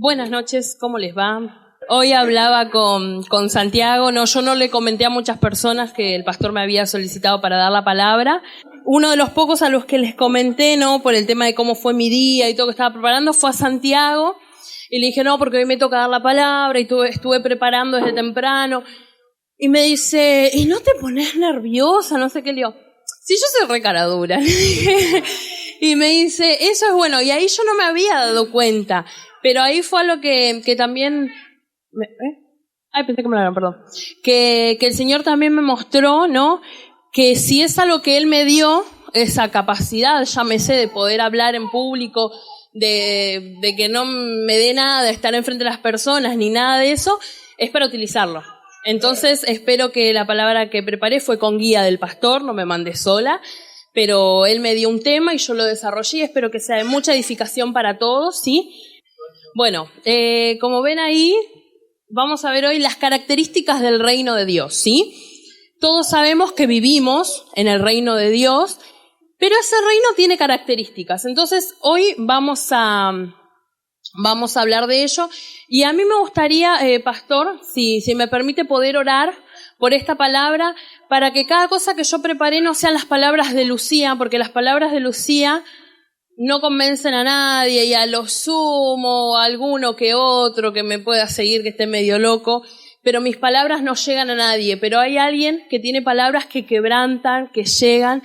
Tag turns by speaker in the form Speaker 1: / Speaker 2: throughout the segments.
Speaker 1: Buenas noches, ¿cómo les va? Hoy hablaba con Santiago, yo no le comenté a muchas personas que el pastor me había solicitado para dar la palabra. Uno de los pocos a los que les comenté, por el tema de cómo fue mi día y todo que estaba preparando, fue a Santiago. Y le dije, porque hoy me toca dar la palabra y estuve preparando desde temprano. Y me dice, ¿y no te pones nerviosa? No sé qué. Le digo, sí, yo soy re cara dura. Y me dice, eso es bueno. Y ahí yo no me había dado cuenta. Pero ahí fue algo que también... pensé que me lo hablaron, perdón. Que el Señor también me mostró, que si es algo que Él me dio, esa capacidad, llámese, de poder hablar en público, de que no me dé nada de estar enfrente de las personas, ni nada de eso, es para utilizarlo. Entonces, espero que la palabra que preparé fue con guía del pastor, no me mandé sola, pero él me dio un tema y yo lo desarrollé y espero que sea de mucha edificación para todos, ¿sí? Bueno, como ven ahí, vamos a ver hoy las características del reino de Dios, ¿sí? Todos sabemos que vivimos en el reino de Dios, pero ese reino tiene características. Entonces, hoy vamos a hablar de ello. Y a mí me gustaría, pastor, si me permite, poder orar por esta palabra, para que cada cosa que yo preparé no sean las palabras de Lucía, porque las palabras de Lucía no convencen a nadie, y a lo sumo alguno que otro que me pueda seguir que esté medio loco, pero mis palabras no llegan a nadie, pero hay alguien que tiene palabras que quebrantan, que llegan.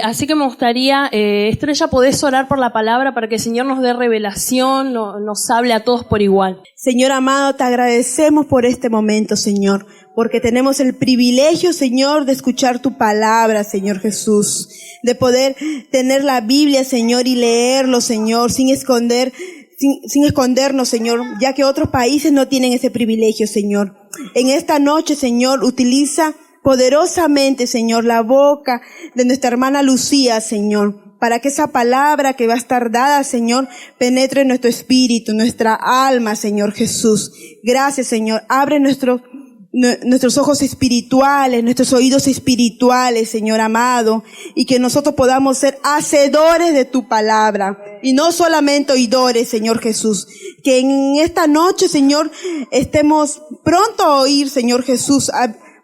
Speaker 1: Así que me gustaría, Estrella, podés orar por la palabra para que el Señor nos dé revelación, nos hable a todos por igual.
Speaker 2: Señor amado, te agradecemos por este momento, Señor, porque tenemos el privilegio, Señor, de escuchar tu palabra, Señor Jesús, de poder tener la Biblia, Señor, y leerlo, Señor, sin escondernos, Señor, ya que otros países no tienen ese privilegio, Señor. En esta noche, Señor, utiliza poderosamente, Señor, la boca de nuestra hermana Lucía, Señor, para que esa palabra que va a estar dada, Señor, penetre en nuestro espíritu, nuestra alma, Señor Jesús. Gracias, Señor. Abre nuestros ojos espirituales, nuestros oídos espirituales, Señor amado, y que nosotros podamos ser hacedores de tu palabra y no solamente oidores, Señor Jesús. Que en esta noche, Señor, estemos pronto a oír, Señor Jesús.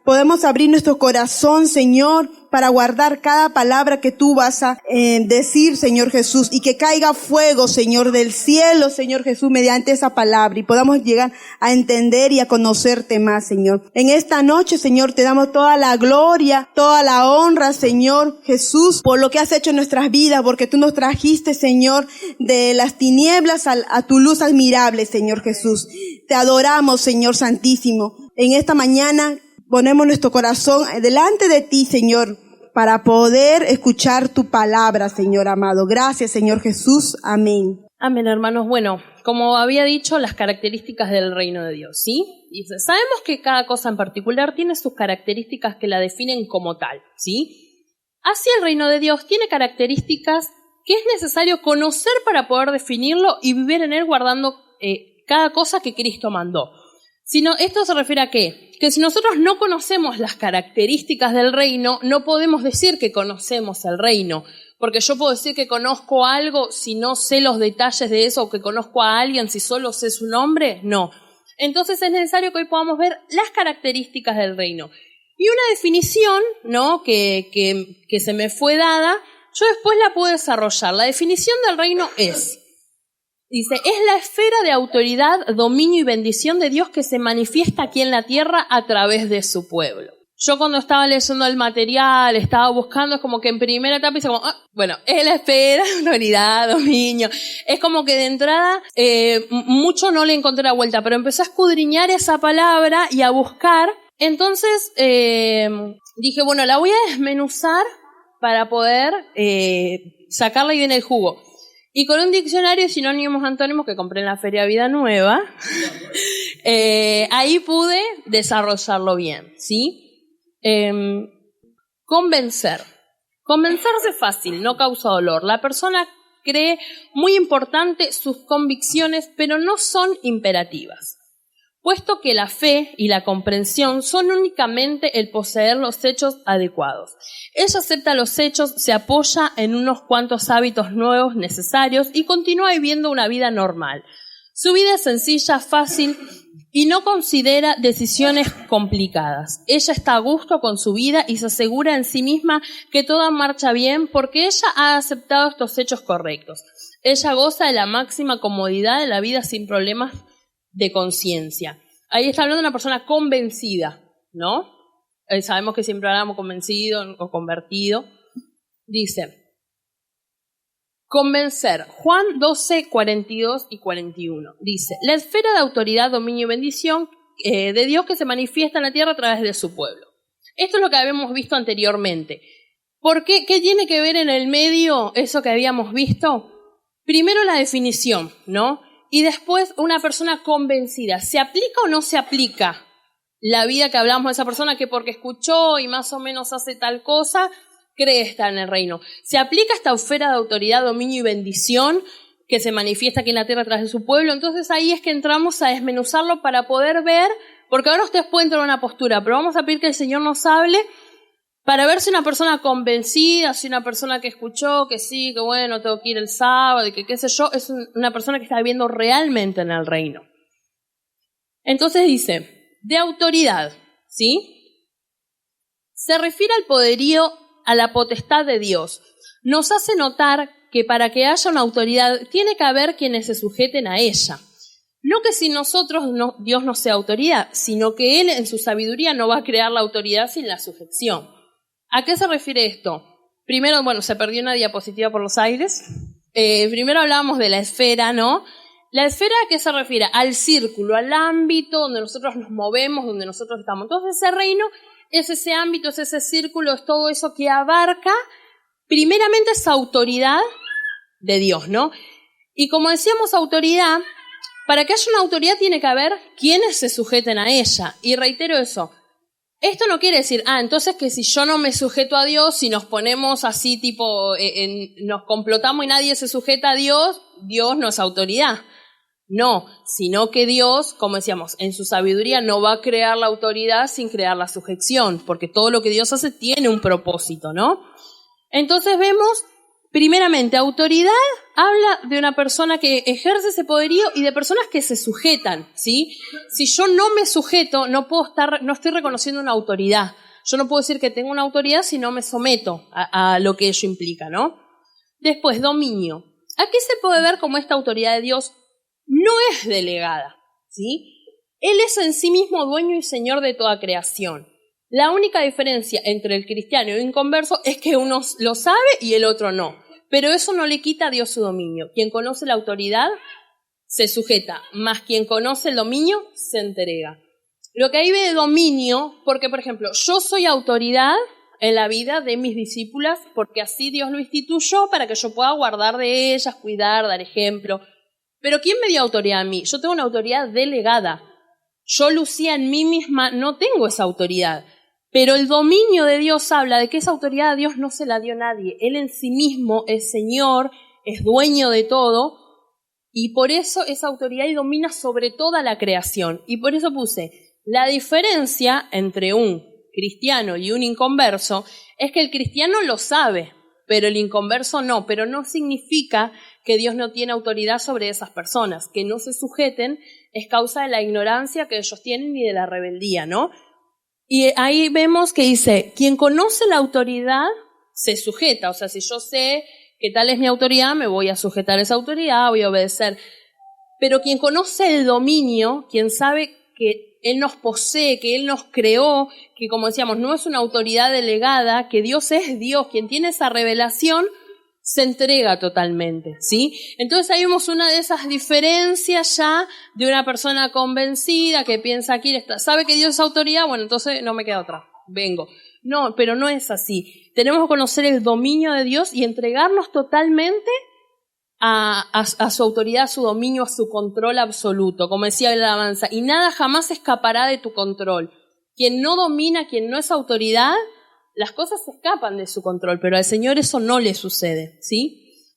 Speaker 2: Podemos abrir nuestro corazón, Señor, para guardar cada palabra que tú vas a decir, Señor Jesús, y que caiga fuego, Señor, del cielo, Señor Jesús, mediante esa palabra, y podamos llegar a entender y a conocerte más, Señor. En esta noche, Señor, te damos toda la gloria, toda la honra, Señor Jesús, por lo que has hecho en nuestras vidas, porque tú nos trajiste, Señor, de las tinieblas a tu luz admirable, Señor Jesús. Te adoramos, Señor Santísimo. En esta mañana ponemos nuestro corazón delante de ti, Señor, para poder escuchar tu palabra, Señor amado. Gracias, Señor Jesús. Amén.
Speaker 1: Amén, hermanos. Bueno, como había dicho, las características del reino de Dios, ¿sí? Y sabemos que cada cosa en particular tiene sus características que la definen como tal, ¿sí? Así el reino de Dios tiene características que es necesario conocer para poder definirlo y vivir en él guardando cada cosa que Cristo mandó. Esto se refiere a ¿qué? Que si nosotros no conocemos las características del reino, no podemos decir que conocemos el reino. Porque yo puedo decir que conozco algo si no sé los detalles de eso, o que conozco a alguien si solo sé su nombre. No. Entonces es necesario que hoy podamos ver las características del reino. Y una definición, que se me fue dada, yo después la puedo desarrollar. La definición del reino dice, es la esfera de autoridad, dominio y bendición de Dios que se manifiesta aquí en la tierra a través de su pueblo. Yo cuando estaba leyendo el material, estaba buscando, es como que en primera etapa hice como, es la esfera, autoridad, dominio. Es como que de entrada mucho no le encontré la vuelta, pero empecé a escudriñar esa palabra y a buscar. Entonces dije, la voy a desmenuzar para poder sacarla y bien el jugo. Y con un diccionario de sinónimos antónimos que compré en la Feria Vida Nueva, ahí pude desarrollarlo bien, ¿sí? Convencer. Convencerse es fácil, no causa dolor. La persona cree muy importante sus convicciones, pero no son imperativas. Puesto que la fe y la comprensión son únicamente el poseer los hechos adecuados. Ella acepta los hechos, se apoya en unos cuantos hábitos nuevos necesarios y continúa viviendo una vida normal. Su vida es sencilla, fácil y no considera decisiones complicadas. Ella está a gusto con su vida y se asegura en sí misma que todo marcha bien porque ella ha aceptado estos hechos correctos. Ella goza de la máxima comodidad de la vida sin problemas de conciencia. Ahí está hablando de una persona convencida, ¿no? Sabemos que siempre hablamos convencido o convertido. Dice, convencer. Juan 12, 42 y 41. Dice, la esfera de autoridad, dominio y bendición de Dios que se manifiesta en la tierra a través de su pueblo. Esto es lo que habíamos visto anteriormente. ¿Por qué? ¿Qué tiene que ver en el medio eso que habíamos visto? Primero la definición, ¿no? Y después una persona convencida. ¿Se aplica o no se aplica la vida que hablamos de esa persona que porque escuchó y más o menos hace tal cosa, cree estar en el reino? ¿Se aplica esta esfera de autoridad, dominio y bendición que se manifiesta aquí en la tierra a través de su pueblo? Entonces ahí es que entramos a desmenuzarlo para poder ver, porque ahora ustedes pueden tener una postura, pero vamos a pedir que el Señor nos hable para ver si una persona convencida, si una persona que escuchó, que sí, que bueno, tengo que ir el sábado y que qué sé yo, es una persona que está viviendo realmente en el reino. Entonces dice, de autoridad, ¿sí? Se refiere al poderío, a la potestad de Dios. Nos hace notar que para que haya una autoridad tiene que haber quienes se sujeten a ella. No que si nosotros Dios no sea autoridad, sino que Él en su sabiduría no va a crear la autoridad sin la sujeción. ¿A qué se refiere esto? Primero, bueno, se perdió una diapositiva por los aires. Primero hablábamos de la esfera, ¿no? La esfera, ¿a qué se refiere? Al círculo, al ámbito donde nosotros nos movemos, donde nosotros estamos. Entonces ese reino es ese ámbito, es ese círculo, es todo eso que abarca primeramente esa autoridad de Dios, ¿no? Y como decíamos, autoridad, para que haya una autoridad tiene que haber quienes se sujeten a ella. Y reitero eso, esto no quiere decir, entonces que si yo no me sujeto a Dios, si nos ponemos así tipo, nos complotamos y nadie se sujeta a Dios, Dios no es autoridad. No, sino que Dios, como decíamos, en su sabiduría no va a crear la autoridad sin crear la sujeción, porque todo lo que Dios hace tiene un propósito, ¿no? Entonces vemos, primeramente, autoridad habla de una persona que ejerce ese poderío y de personas que se sujetan, ¿sí? Si yo no me sujeto, no estoy reconociendo una autoridad. Yo no puedo decir que tengo una autoridad si no me someto a lo que ello implica, ¿no? Después, dominio. Aquí se puede ver cómo esta autoridad de Dios no es delegada, ¿sí? Él es en sí mismo dueño y señor de toda creación. La única diferencia entre el cristiano y el inconverso es que uno lo sabe y el otro no. Pero eso no le quita a Dios su dominio. Quien conoce la autoridad se sujeta, más quien conoce el dominio se entrega. Lo que ahí ve de dominio, porque por ejemplo, yo soy autoridad en la vida de mis discípulas porque así Dios lo instituyó para que yo pueda guardar de ellas, cuidar, dar ejemplo. Pero ¿quién me dio autoridad a mí? Yo tengo una autoridad delegada. Yo, Lucía, en mí misma no tengo esa autoridad. Pero el dominio de Dios habla de que esa autoridad a Dios no se la dio nadie. Él en sí mismo es Señor, es dueño de todo, y por eso esa autoridad y domina sobre toda la creación. Y por eso puse, la diferencia entre un cristiano y un inconverso es que el cristiano lo sabe, pero el inconverso no. Pero no significa que Dios no tiene autoridad sobre esas personas. Que no se sujeten es causa de la ignorancia que ellos tienen y de la rebeldía, ¿no? Y ahí vemos que dice, quien conoce la autoridad se sujeta. O sea, si yo sé que tal es mi autoridad, me voy a sujetar a esa autoridad, voy a obedecer. Pero quien conoce el dominio, quien sabe que Él nos posee, que Él nos creó, que como decíamos, no es una autoridad delegada, que Dios es Dios, quien tiene esa revelación, se entrega totalmente, ¿sí? Entonces ahí vemos una de esas diferencias ya de una persona convencida que piensa aquí, sabe que Dios es autoridad, bueno, entonces no me queda otra, vengo. No, pero no es así. Tenemos que conocer el dominio de Dios y entregarnos totalmente a su autoridad, a su dominio, a su control absoluto, como decía la alabanza, y nada jamás escapará de tu control. Quien no domina, quien no es autoridad, las cosas se escapan de su control, pero al Señor eso no le sucede, ¿sí?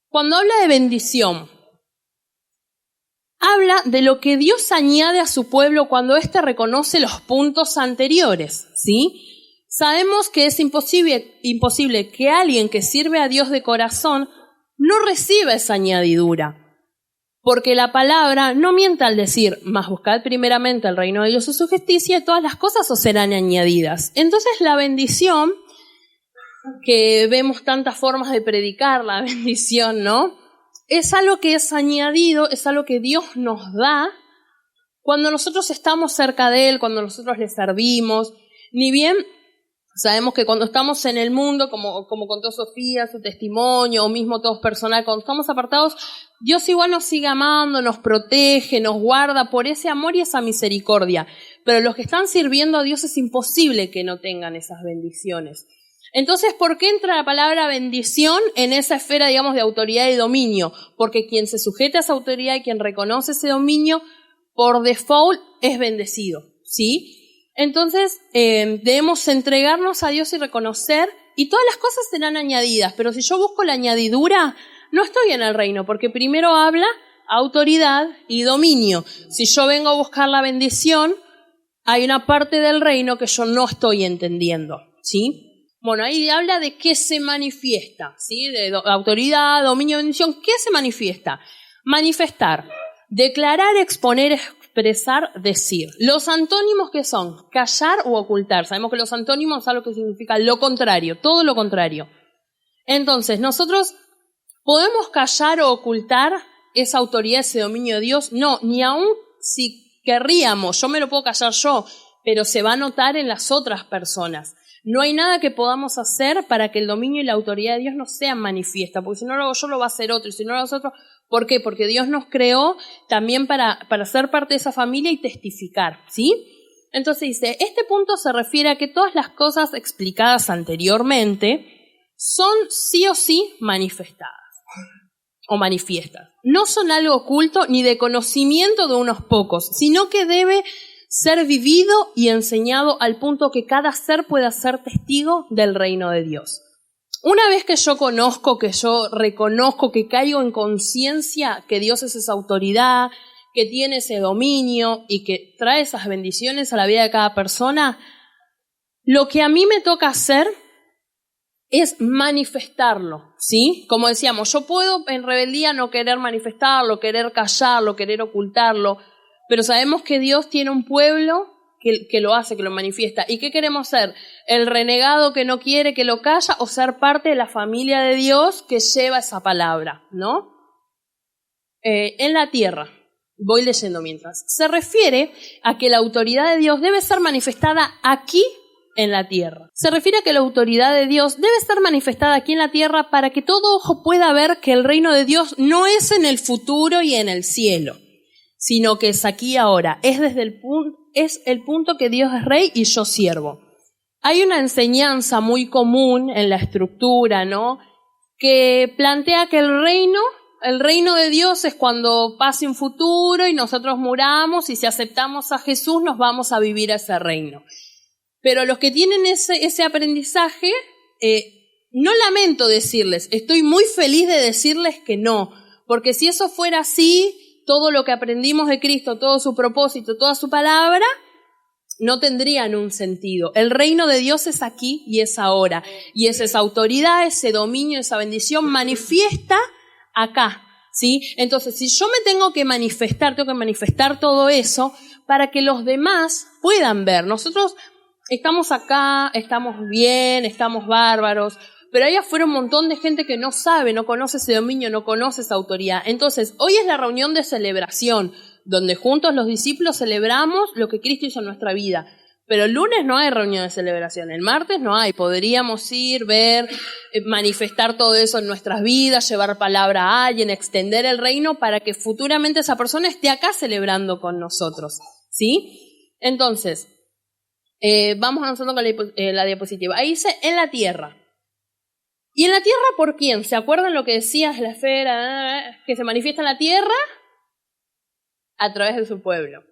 Speaker 1: Cuando habla de bendición, habla de lo que Dios añade a su pueblo cuando éste reconoce los puntos anteriores, ¿sí? Sabemos que es imposible que alguien que sirve a Dios de corazón no reciba esa añadidura. Porque la palabra no miente al decir, mas buscad primeramente el reino de Dios y su justicia, y todas las cosas os serán añadidas. Entonces la bendición, que vemos tantas formas de predicar la bendición, ¿no? Es algo que es añadido, es algo que Dios nos da cuando nosotros estamos cerca de Él, cuando nosotros le servimos. Ni bien sabemos que cuando estamos en el mundo, como contó Sofía, su testimonio, o mismo todos personal, cuando estamos apartados, Dios igual nos sigue amando, nos protege, nos guarda por ese amor y esa misericordia. Pero los que están sirviendo a Dios es imposible que no tengan esas bendiciones. Entonces, ¿por qué entra la palabra bendición en esa esfera, digamos, de autoridad y dominio? Porque quien se sujeta a esa autoridad y quien reconoce ese dominio, por default es bendecido, ¿sí? Entonces, debemos entregarnos a Dios y reconocer, y todas las cosas serán añadidas, pero si yo busco la añadidura, no estoy en el reino, porque primero habla autoridad y dominio. Si yo vengo a buscar la bendición, hay una parte del reino que yo no estoy entendiendo, ¿sí? Bueno, ahí habla de qué se manifiesta, ¿sí? De autoridad, dominio, bendición. ¿Qué se manifiesta? Manifestar, declarar, exponer, expresar, decir. Los antónimos, ¿qué son? Callar o ocultar. Sabemos que los antónimos es algo que significa lo contrario, todo lo contrario. Entonces, nosotros podemos callar o ocultar esa autoridad, ese dominio de Dios. No, ni aun si querríamos, yo me lo puedo callar yo, pero se va a notar en las otras personas. No hay nada que podamos hacer para que el dominio y la autoridad de Dios no sean manifiestas, porque si no lo hago yo, lo va a hacer otro, y si no lo hace otro, ¿por qué? Porque Dios nos creó también para ser parte de esa familia y testificar, ¿sí? Entonces dice, este punto se refiere a que todas las cosas explicadas anteriormente son sí o sí manifestadas o manifiestas. No son algo oculto ni de conocimiento de unos pocos, sino que debe ser vivido y enseñado al punto que cada ser pueda ser testigo del reino de Dios. Una vez que yo conozco, que yo reconozco, que caigo en conciencia que Dios es esa autoridad, que tiene ese dominio y que trae esas bendiciones a la vida de cada persona, lo que a mí me toca hacer es manifestarlo, ¿sí? Como decíamos, yo puedo en rebeldía no querer manifestarlo, querer callarlo, querer ocultarlo, pero sabemos que Dios tiene un pueblo que lo hace, que lo manifiesta. ¿Y qué queremos ser? ¿El renegado que no quiere, que lo calla, o ser parte de la familia de Dios que lleva esa palabra, ¿no? En la tierra, voy leyendo mientras, se refiere a que la autoridad de Dios debe ser manifestada aquí en la tierra. Se refiere a que la autoridad de Dios debe ser manifestada aquí en la tierra para que todo ojo pueda ver que el reino de Dios no es en el futuro y en el cielo, sino que es aquí y ahora. Es el punto que Dios es rey y yo siervo. Hay una enseñanza muy común en la estructura, ¿no? Que plantea que el reino de Dios es cuando pase un futuro y nosotros muramos, y si aceptamos a Jesús nos vamos a vivir a ese reino. Pero los que tienen ese aprendizaje, no lamento decirles, estoy muy feliz de decirles que no, porque si eso fuera así, todo lo que aprendimos de Cristo, todo su propósito, toda su palabra, no tendrían un sentido. El reino de Dios es aquí y es ahora, y es esa autoridad, ese dominio, esa bendición manifiesta acá, ¿sí? Entonces, si yo me tengo que manifestar todo eso para que los demás puedan ver. Nosotros estamos acá, estamos bien, estamos bárbaros, pero allá afuera un montón de gente que no sabe, no conoce ese dominio, no conoce esa autoridad. Entonces, hoy es la reunión de celebración, donde juntos los discípulos celebramos lo que Cristo hizo en nuestra vida. Pero el lunes no hay reunión de celebración, el martes no hay. Podríamos ir, ver, manifestar todo eso en nuestras vidas, llevar palabra a alguien, extender el reino para que futuramente esa persona esté acá celebrando con nosotros, ¿sí? Entonces, vamos avanzando con la diapositiva. Ahí dice, en la tierra. ¿Y en la tierra por quién? ¿Se acuerdan lo que decías, la esfera, que se manifiesta en la tierra? A través de su pueblo.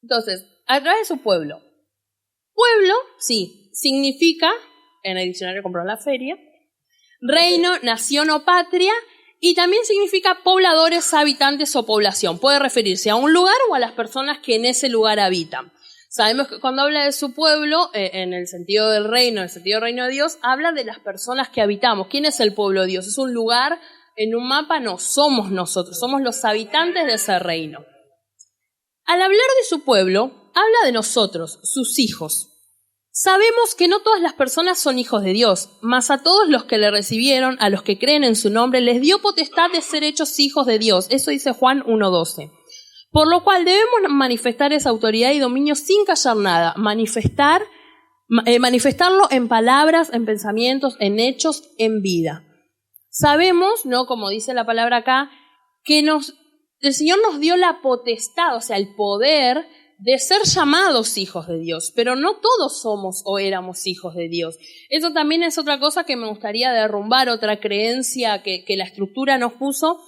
Speaker 1: Entonces, a través de su pueblo. Pueblo, sí, significa, en el diccionario compró en la feria, reino, nación o patria, y también significa pobladores, habitantes o población. Puede referirse a un lugar o a las personas que en ese lugar habitan. Sabemos que cuando habla de su pueblo, en el sentido del reino, en el sentido del reino de Dios, habla de las personas que habitamos. ¿Quién es el pueblo de Dios? Es un lugar en un mapa no, somos nosotros, somos los habitantes de ese reino. Al hablar de su pueblo, habla de nosotros, sus hijos. Sabemos que no todas las personas son hijos de Dios, mas a todos los que le recibieron, a los que creen en su nombre, les dio potestad de ser hechos hijos de Dios. Eso dice Juan 1:12. Por lo cual debemos manifestar esa autoridad y dominio sin callar nada, manifestarlo en palabras, en pensamientos, en hechos, en vida. Sabemos, ¿no?, como dice la palabra acá, que el Señor nos dio la potestad, o sea, el poder de ser llamados hijos de Dios, pero no todos somos o éramos hijos de Dios. Eso también es otra cosa que me gustaría derrumbar, otra creencia que la estructura nos puso,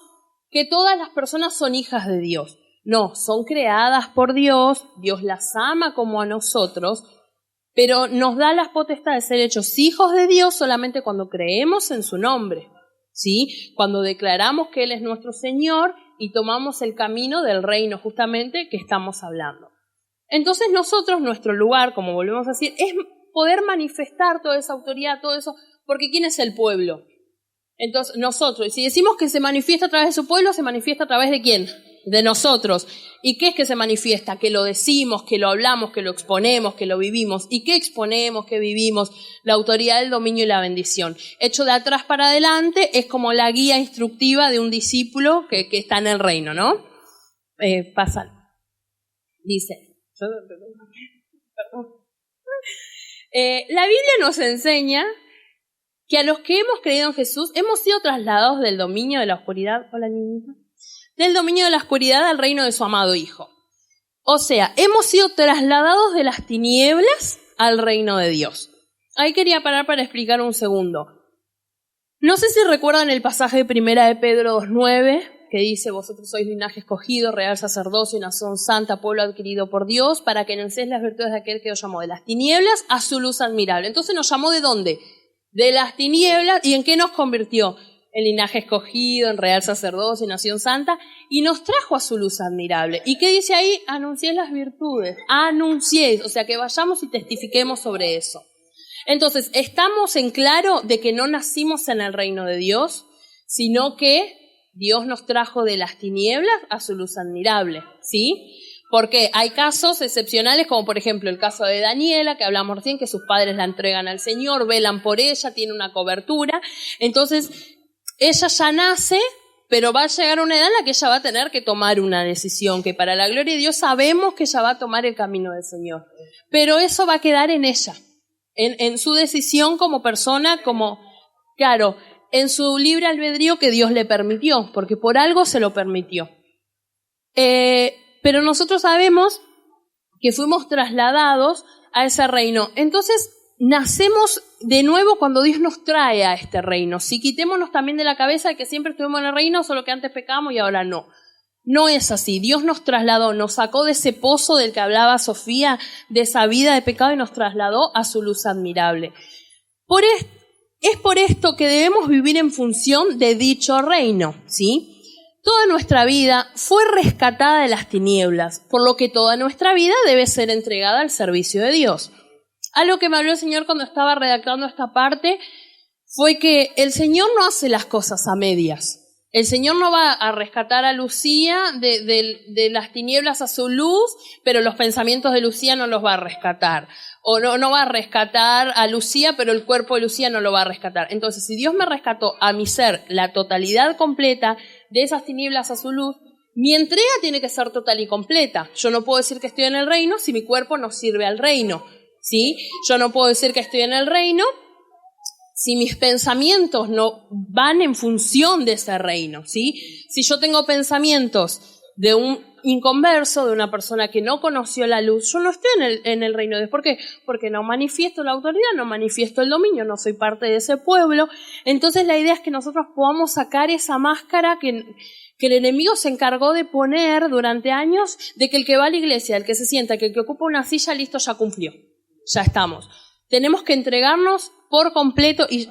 Speaker 1: que todas las personas son hijas de Dios. No, son creadas por Dios, Dios las ama como a nosotros, pero nos da la potestad de ser hechos hijos de Dios solamente cuando creemos en su nombre, ¿sí? Cuando declaramos que Él es nuestro Señor y tomamos el camino del reino justamente que estamos hablando. Entonces nosotros, nuestro lugar, como volvemos a decir, es poder manifestar toda esa autoridad, todo eso, porque ¿quién es el pueblo? Entonces nosotros, y si decimos que se manifiesta a través de su pueblo, ¿se manifiesta a través de quién? De nosotros. ¿Y qué es que se manifiesta? Que lo decimos, que lo hablamos, que lo exponemos, que lo vivimos. ¿Y qué exponemos, qué vivimos? La autoridad, el dominio y la bendición. Hecho de atrás para adelante es como la guía instructiva de un discípulo que está en el reino, ¿no? Pasan. Dice. La Biblia nos enseña que a los que hemos creído en Jesús hemos sido trasladados del dominio de la oscuridad, del dominio de la oscuridad al reino de su amado Hijo. O sea, hemos sido trasladados de las tinieblas al reino de Dios. Ahí quería parar para explicar un segundo. No sé si recuerdan el pasaje de 1 de Pedro 2:9, que dice: vosotros sois linaje escogido, real sacerdocio, nación santa, pueblo adquirido por Dios, para que anunciéis las virtudes de aquel que os llamó de las tinieblas a su luz admirable. Entonces nos llamó ¿de dónde? De las tinieblas. ¿Y en qué nos convirtió? En linaje escogido, en real sacerdocio, nación santa, y nos trajo a su luz admirable. ¿Y qué dice ahí? Anunciéis las virtudes. Anunciéis, o sea que vayamos y testifiquemos sobre eso. Entonces, estamos en claro de que no nacimos en el reino de Dios, sino que Dios nos trajo de las tinieblas a su luz admirable, ¿sí? Porque hay casos excepcionales, como por ejemplo el caso de Daniela, que hablamos recién, que sus padres la entregan al Señor, velan por ella, tiene una cobertura. Entonces, ella ya nace, pero va a llegar a una edad en la que ella va a tener que tomar una decisión, que para la gloria de Dios sabemos que ella va a tomar el camino del Señor. Pero eso va a quedar en ella, en su decisión como persona, claro, en su libre albedrío que Dios le permitió, porque por algo se lo permitió. Pero nosotros sabemos que fuimos trasladados a ese reino. Entonces, nacemos de nuevo cuando Dios nos trae a este reino. Si quitémonos también de la cabeza de que siempre estuvimos en el reino, solo que antes pecamos y ahora no. No es así. Dios nos trasladó, nos sacó de ese pozo del que hablaba Sofía, de esa vida de pecado, y nos trasladó a su luz admirable. Es por esto que debemos vivir en función de dicho reino, ¿sí? Toda nuestra vida fue rescatada de las tinieblas, por lo que toda nuestra vida debe ser entregada al servicio de Dios. Algo que me habló el Señor cuando estaba redactando esta parte fue que el Señor no hace las cosas a medias. El Señor no va a rescatar a Lucía de las tinieblas a su luz, pero los pensamientos de Lucía no los va a rescatar. O no va a rescatar a Lucía, pero el cuerpo de Lucía no lo va a rescatar. Entonces, si Dios me rescató a mi ser la totalidad completa de esas tinieblas a su luz, mi entrega tiene que ser total y completa. Yo no puedo decir que estoy en el reino si mi cuerpo no sirve al reino, ¿sí? Yo no puedo decir que estoy en el reino si mis pensamientos no van en función de ese reino, ¿sí? Si yo tengo pensamientos de un inconverso, de una persona que no conoció la luz, yo no estoy en el reino de Dios. ¿Por qué? Porque no manifiesto la autoridad, no manifiesto el dominio, no soy parte de ese pueblo. Entonces la idea es que nosotros podamos sacar esa máscara que el enemigo se encargó de poner durante años, de que el que va a la iglesia, el que se sienta, que el que ocupa una silla, listo, ya cumplió, ya estamos. Tenemos que entregarnos por completo, y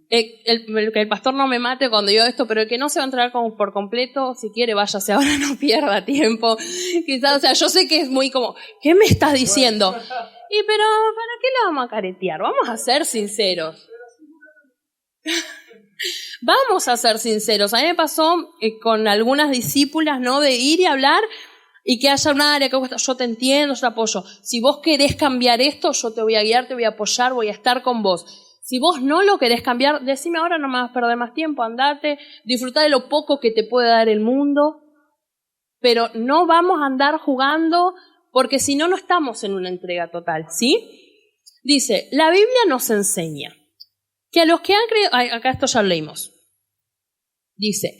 Speaker 1: que el pastor no me mate cuando digo esto, pero el que no se va a entregar por completo, si quiere, váyase ahora, no pierda tiempo. Quizás, o sea, yo sé que es muy como, ¿qué me estás diciendo? Pero, ¿para qué la vamos a caretear? Vamos a ser sinceros. Vamos a ser sinceros. A mí me pasó con algunas discípulas, ¿no? De ir y hablar y que haya un área que yo te entiendo, yo te apoyo. Si vos querés cambiar esto, yo te voy a guiar, te voy a apoyar, voy a estar con vos. Si vos no lo querés cambiar, decime ahora, no me vas a perder más tiempo, andate, disfrutá de lo poco que te puede dar el mundo, pero no vamos a andar jugando porque si no, no estamos en una entrega total, ¿sí? Dice, la Biblia nos enseña que a los que han creído, acá esto ya lo leímos, dice,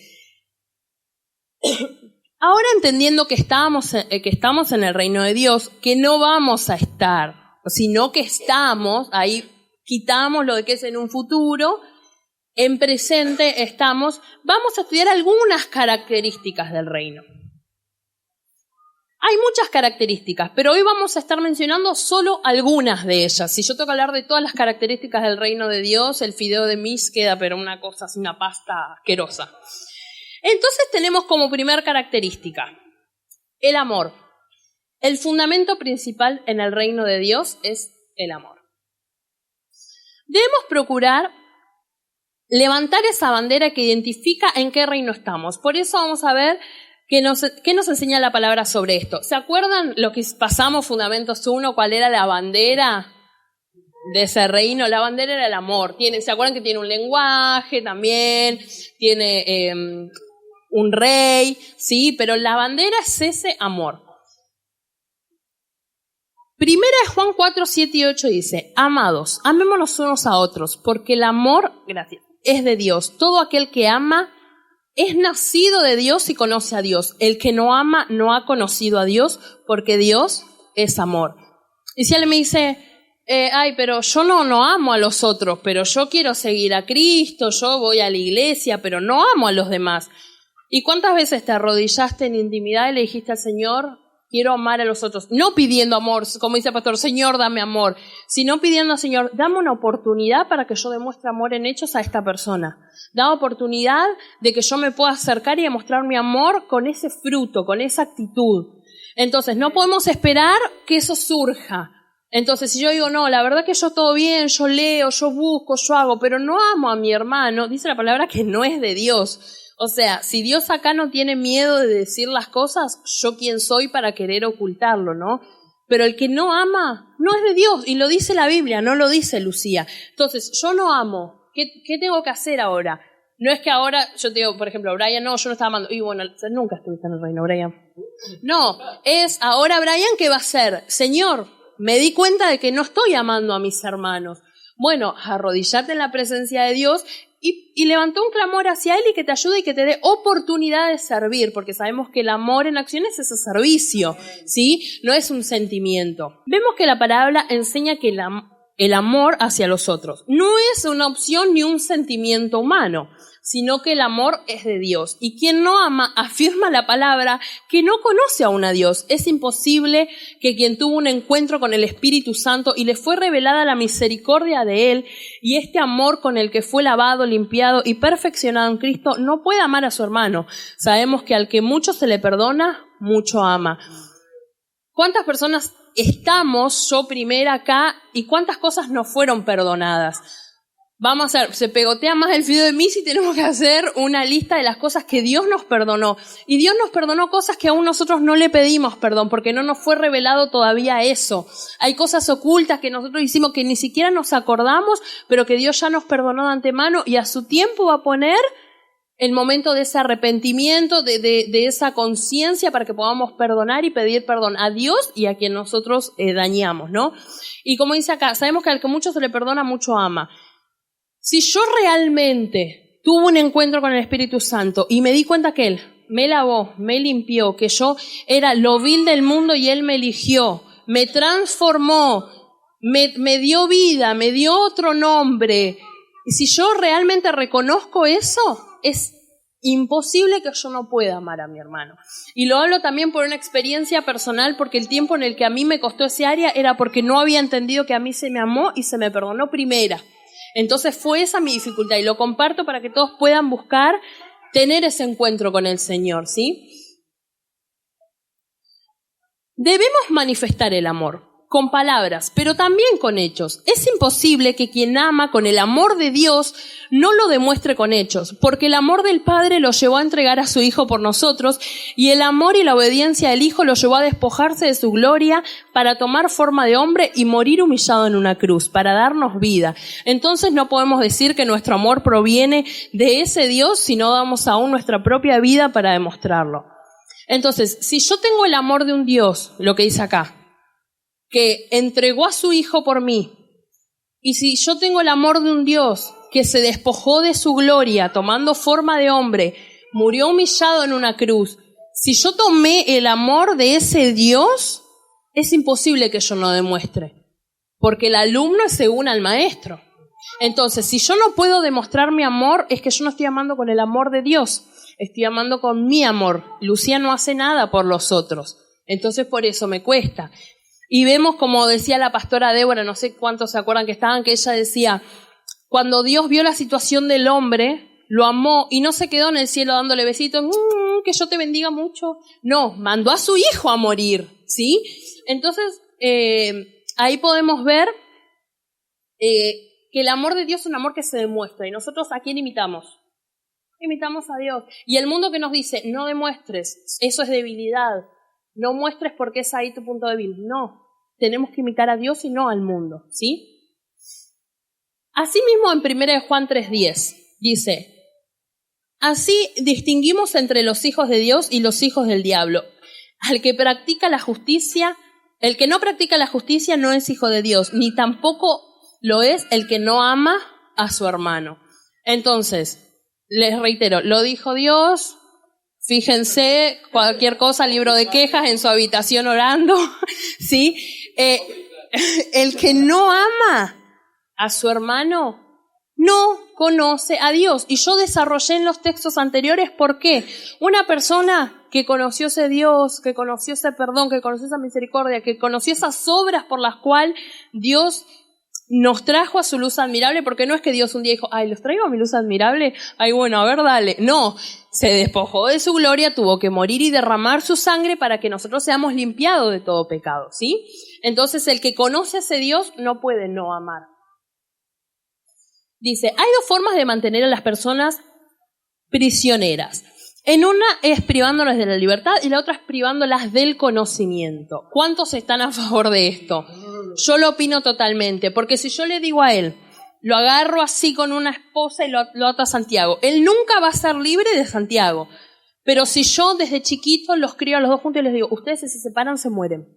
Speaker 1: ahora entendiendo que estamos en el reino de Dios, que no vamos a estar, sino que estamos, ahí quitamos lo de que es en un futuro, en presente estamos, vamos a estudiar algunas características del reino. Hay muchas características, pero hoy vamos a estar mencionando solo algunas de ellas. Si yo tengo que hablar de todas las características del reino de Dios, el fideo de mis queda, pero una cosa así, una pasta asquerosa. Entonces tenemos como primer característica el amor. El fundamento principal en el reino de Dios es el amor. Debemos procurar levantar esa bandera que identifica en qué reino estamos. Por eso vamos a ver ¿qué nos enseña la palabra sobre esto? ¿Se acuerdan lo que pasamos, Fundamentos 1, cuál era la bandera de ese reino? La bandera era el amor. ¿Se acuerdan que tiene un lenguaje también? Tiene un rey, sí, pero la bandera es ese amor. Primera de Juan 4, 7 y 8 dice, amados, amémonos unos a otros, porque el amor, es de Dios. Todo aquel que ama es nacido de Dios y conoce a Dios. El que no ama no ha conocido a Dios, porque Dios es amor. Y si alguien me dice, pero yo no amo a los otros, pero yo quiero seguir a Cristo, yo voy a la iglesia, pero no amo a los demás. ¿Y cuántas veces te arrodillaste en intimidad y le dijiste al Señor, quiero amar a los otros? No pidiendo amor, como dice el pastor, Señor, dame amor, sino pidiendo al Señor, dame una oportunidad para que yo demuestre amor en hechos a esta persona. Dame oportunidad de que yo me pueda acercar y demostrar mi amor con ese fruto, con esa actitud. Entonces, no podemos esperar que eso surja. Entonces, si yo digo, no, la verdad que yo todo bien, yo leo, yo busco, yo hago, pero no amo a mi hermano, dice la palabra que no es de Dios. O sea, si Dios acá no tiene miedo de decir las cosas, ¿yo quién soy para querer ocultarlo, no? Pero el que no ama no es de Dios, y lo dice la Biblia, no lo dice Lucía. Entonces, yo no amo, ¿qué tengo que hacer ahora? No es que ahora, yo te digo, por ejemplo, Brian, no, yo no estaba amando, y bueno, nunca estuviste en el reino, Brian. No, es ahora Brian, ¿qué va a hacer? Señor, me di cuenta de que no estoy amando a mis hermanos. Bueno, arrodillarte en la presencia de Dios y levantó un clamor hacia Él y que te ayude y que te dé oportunidad de servir, porque sabemos que el amor en acción es ese servicio, ¿sí? No es un sentimiento. Vemos que la palabra enseña que el amor hacia los otros no es una opción ni un sentimiento humano, sino que el amor es de Dios. Y quien no ama, afirma la palabra, que no conoce aún a Dios. Es imposible que quien tuvo un encuentro con el Espíritu Santo y le fue revelada la misericordia de Él y este amor con el que fue lavado, limpiado y perfeccionado en Cristo, no pueda amar a su hermano. Sabemos que al que mucho se le perdona, mucho ama. ¿Cuántas personas estamos, yo primera acá, y cuántas cosas no fueron perdonadas? Vamos a hacer, se pegotea más el fideo de mí si tenemos que hacer una lista de las cosas que Dios nos perdonó. Y Dios nos perdonó cosas que aún nosotros no le pedimos perdón, porque no nos fue revelado todavía eso. Hay cosas ocultas que nosotros hicimos que ni siquiera nos acordamos, pero que Dios ya nos perdonó de antemano y a su tiempo va a poner el momento de ese arrepentimiento, de esa conciencia para que podamos perdonar y pedir perdón a Dios y a quien nosotros dañamos, ¿no? Y como dice acá, sabemos que al que mucho se le perdona, mucho ama. Si yo realmente tuve un encuentro con el Espíritu Santo y me di cuenta que Él me lavó, me limpió, que yo era lo vil del mundo y Él me eligió, me transformó, me dio vida, me dio otro nombre, y si yo realmente reconozco eso, es imposible que yo no pueda amar a mi hermano. Y lo hablo también por una experiencia personal, porque el tiempo en el que a mí me costó ese área era porque no había entendido que a mí se me amó y se me perdonó primera. Entonces fue esa mi dificultad y lo comparto para que todos puedan buscar tener ese encuentro con el Señor, ¿sí? Debemos manifestar el amor. con palabras, pero también con hechos. Es imposible que quien ama con el amor de Dios no lo demuestre con hechos, porque el amor del Padre lo llevó a entregar a su Hijo por nosotros, y el amor y la obediencia del Hijo lo llevó a despojarse de su gloria para tomar forma de hombre y morir humillado en una cruz, para darnos vida. Entonces no podemos decir que nuestro amor proviene de ese Dios si no damos aún nuestra propia vida para demostrarlo. Entonces, si yo tengo el amor de un Dios, lo que dice acá, que entregó a su Hijo por mí, y si yo tengo el amor de un Dios que se despojó de su gloria tomando forma de hombre, murió humillado en una cruz, si yo tomé el amor de ese Dios, es imposible que yo no demuestre, porque el alumno es según al maestro. Entonces, si yo no puedo demostrar mi amor, es que yo no estoy amando con el amor de Dios, estoy amando con mi amor. Lucía no hace nada por los otros, entonces por eso me cuesta. Y vemos, como decía la pastora Débora, no sé cuántos se acuerdan que estaban, que ella decía, cuando Dios vio la situación del hombre, lo amó y no se quedó en el cielo dándole besitos, que yo te bendiga mucho. No, mandó a su Hijo a morir, ¿sí? Entonces, ahí podemos ver que el amor de Dios es un amor que se demuestra. ¿Y nosotros a quién imitamos? Imitamos a Dios. Y el mundo que nos dice, no demuestres, eso es debilidad. No muestres porque es ahí tu punto débil. No, tenemos que imitar a Dios y no al mundo, ¿sí? Asimismo, en 1 Juan 3:10 dice, así distinguimos entre los hijos de Dios y los hijos del diablo. Al que practica la justicia, el que no practica la justicia no es hijo de Dios, ni tampoco lo es el que no ama a su hermano. Entonces, les reitero, lo dijo Dios. Fíjense, cualquier cosa, libro de quejas, en su habitación orando, ¿sí? El que no ama a su hermano no conoce a Dios. Y yo desarrollé en los textos anteriores por qué. Una persona que conoció ese Dios, que conoció ese perdón, que conoció esa misericordia, que conoció esas obras por las cuales Dios nos trajo a su luz admirable, porque no es que Dios un día dijo, ay, ¿los traigo a mi luz admirable? Ay, bueno, a ver, dale. No, se despojó de su gloria, tuvo que morir y derramar su sangre para que nosotros seamos limpiados de todo pecado, ¿sí? Entonces, el que conoce a ese Dios no puede no amar. Dice, hay dos formas de mantener a las personas prisioneras. En una es privándolas de la libertad y la otra es privándolas del conocimiento. ¿Cuántos están a favor de esto? Yo lo opino totalmente, porque si yo le digo a él, lo agarro así con una esposa y lo ato a Santiago, él nunca va a ser libre de Santiago. Pero si yo desde chiquito los crío a los dos juntos y les digo, ustedes si se separan se mueren.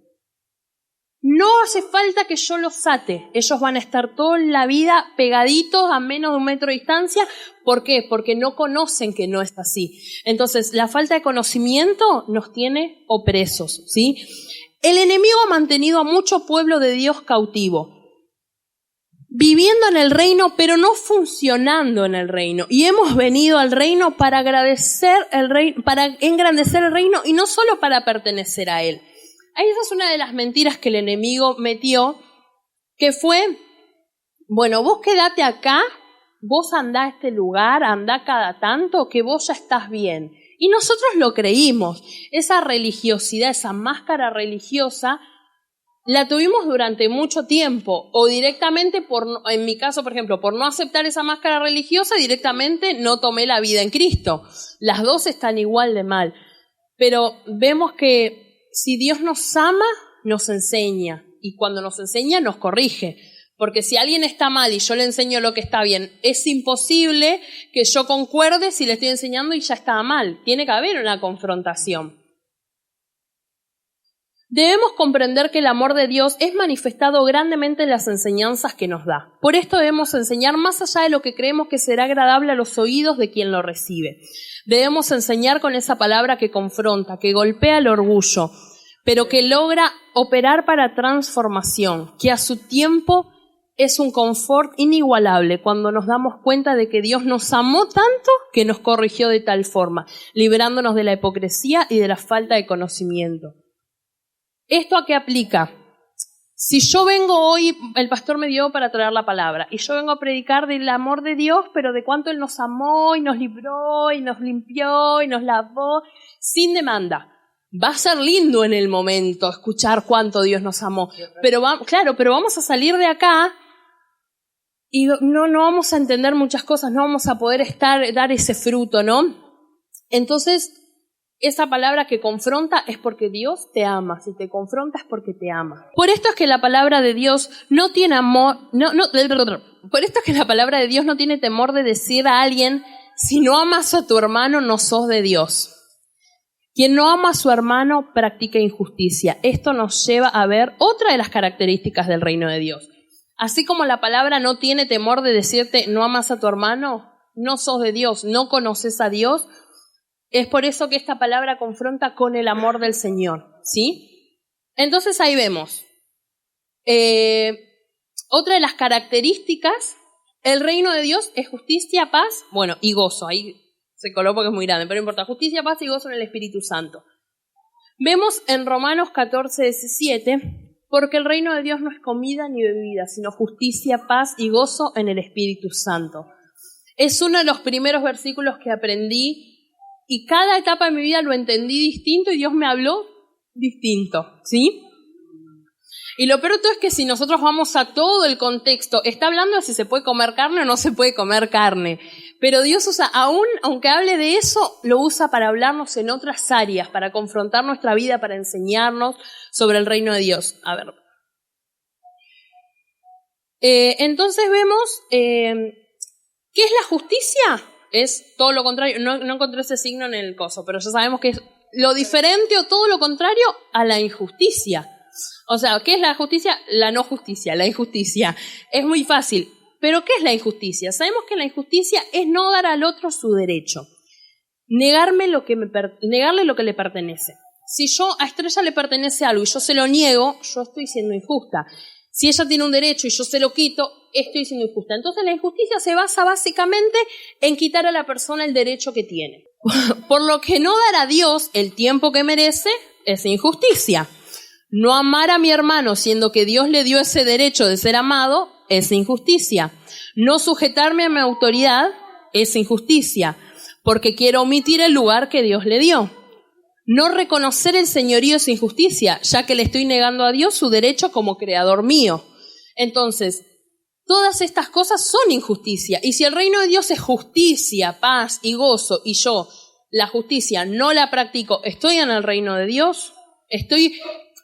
Speaker 1: No hace falta que yo los ate. Ellos van a estar toda la vida pegaditos a menos de 1 metro de distancia. ¿Por qué? Porque no conocen que no es así. Entonces, la falta de conocimiento nos tiene opresos, ¿sí? El enemigo ha mantenido a mucho pueblo de Dios cautivo, viviendo en el reino, pero no funcionando en el reino. Y hemos venido al reino para agradecer el reino, para engrandecer el reino y no solo para pertenecer a él. Esa es una de las mentiras que el enemigo metió, que fue, bueno, vos quedate acá, vos andá a este lugar, andá cada tanto, que vos ya estás bien. Y nosotros lo creímos. Esa religiosidad, esa máscara religiosa, la tuvimos durante mucho tiempo, o directamente, en mi caso, por ejemplo, por no aceptar esa máscara religiosa, directamente no tomé la vida en Cristo. Las dos están igual de mal. Pero vemos que si Dios nos ama, nos enseña. Y cuando nos enseña, nos corrige. Porque si alguien está mal y yo le enseño lo que está bien, es imposible que yo concuerde si le estoy enseñando y ya está mal. Tiene que haber una confrontación. Debemos comprender que el amor de Dios es manifestado grandemente en las enseñanzas que nos da. Por esto debemos enseñar más allá de lo que creemos que será agradable a los oídos de quien lo recibe. Debemos enseñar con esa palabra que confronta, que golpea el orgullo, pero que logra operar para transformación, que a su tiempo es un confort inigualable cuando nos damos cuenta de que Dios nos amó tanto que nos corrigió de tal forma, librándonos de la hipocresía y de la falta de conocimiento. ¿Esto a qué aplica? Si yo vengo hoy, el pastor me dio para traer la palabra, y yo vengo a predicar del amor de Dios, pero de cuánto Él nos amó y nos libró y nos limpió y nos lavó, sin demanda. Va a ser lindo en el momento escuchar cuánto Dios nos amó. Pero vamos a salir de acá y no vamos a entender muchas cosas, no vamos a poder dar ese fruto, ¿no? Entonces, esa palabra que confronta es porque Dios te ama. Si te confronta es porque te ama. Por esto es que la palabra de Dios no tiene por esto es que la palabra de Dios no tiene temor de decir a alguien, si no amas a tu hermano, no sos de Dios. Quien no ama a su hermano practica injusticia. Esto nos lleva a ver otra de las características del reino de Dios. Así como la palabra no tiene temor de decirte, no amas a tu hermano, no sos de Dios, no conoces a Dios. Es por eso que esta palabra confronta con el amor del Señor, ¿sí? Entonces ahí vemos. Otra de las características, el reino de Dios es justicia, paz, y gozo. Ahí se coló porque es muy grande, pero no importa. Justicia, paz y gozo en el Espíritu Santo. Vemos en Romanos 14:17, porque el reino de Dios no es comida ni bebida, sino justicia, paz y gozo en el Espíritu Santo. Es uno de los primeros versículos que aprendí. Y cada etapa de mi vida lo entendí distinto y Dios me habló distinto, ¿sí? Y lo peor de todo es que si nosotros vamos a todo el contexto, está hablando de si se puede comer carne o no se puede comer carne. Pero Dios usa, aunque hable de eso, lo usa para hablarnos en otras áreas, para confrontar nuestra vida, para enseñarnos sobre el reino de Dios. A ver. Entonces vemos, ¿qué es la justicia? Es todo lo contrario, no encontré ese signo en el coso, pero ya sabemos que es lo diferente o todo lo contrario a la injusticia. O sea, ¿qué es la justicia? La no justicia, la injusticia. Es muy fácil. ¿Pero qué es la injusticia? Sabemos que la injusticia es no dar al otro su derecho. Negarle lo que le pertenece. Si a Estrella le pertenece algo y yo se lo niego, yo estoy siendo injusta. Si ella tiene un derecho y yo se lo quito, estoy siendo injusta. Entonces la injusticia se basa básicamente en quitar a la persona el derecho que tiene. Por lo que no dar a Dios el tiempo que merece es injusticia. No amar a mi hermano siendo que Dios le dio ese derecho de ser amado es injusticia. No sujetarme a mi autoridad es injusticia, porque quiero omitir el lugar que Dios le dio. No reconocer el señorío es injusticia, ya que le estoy negando a Dios su derecho como creador mío. Entonces, todas estas cosas son injusticia. Y si el reino de Dios es justicia, paz y gozo, y yo la justicia no la practico, ¿estoy en el reino de Dios?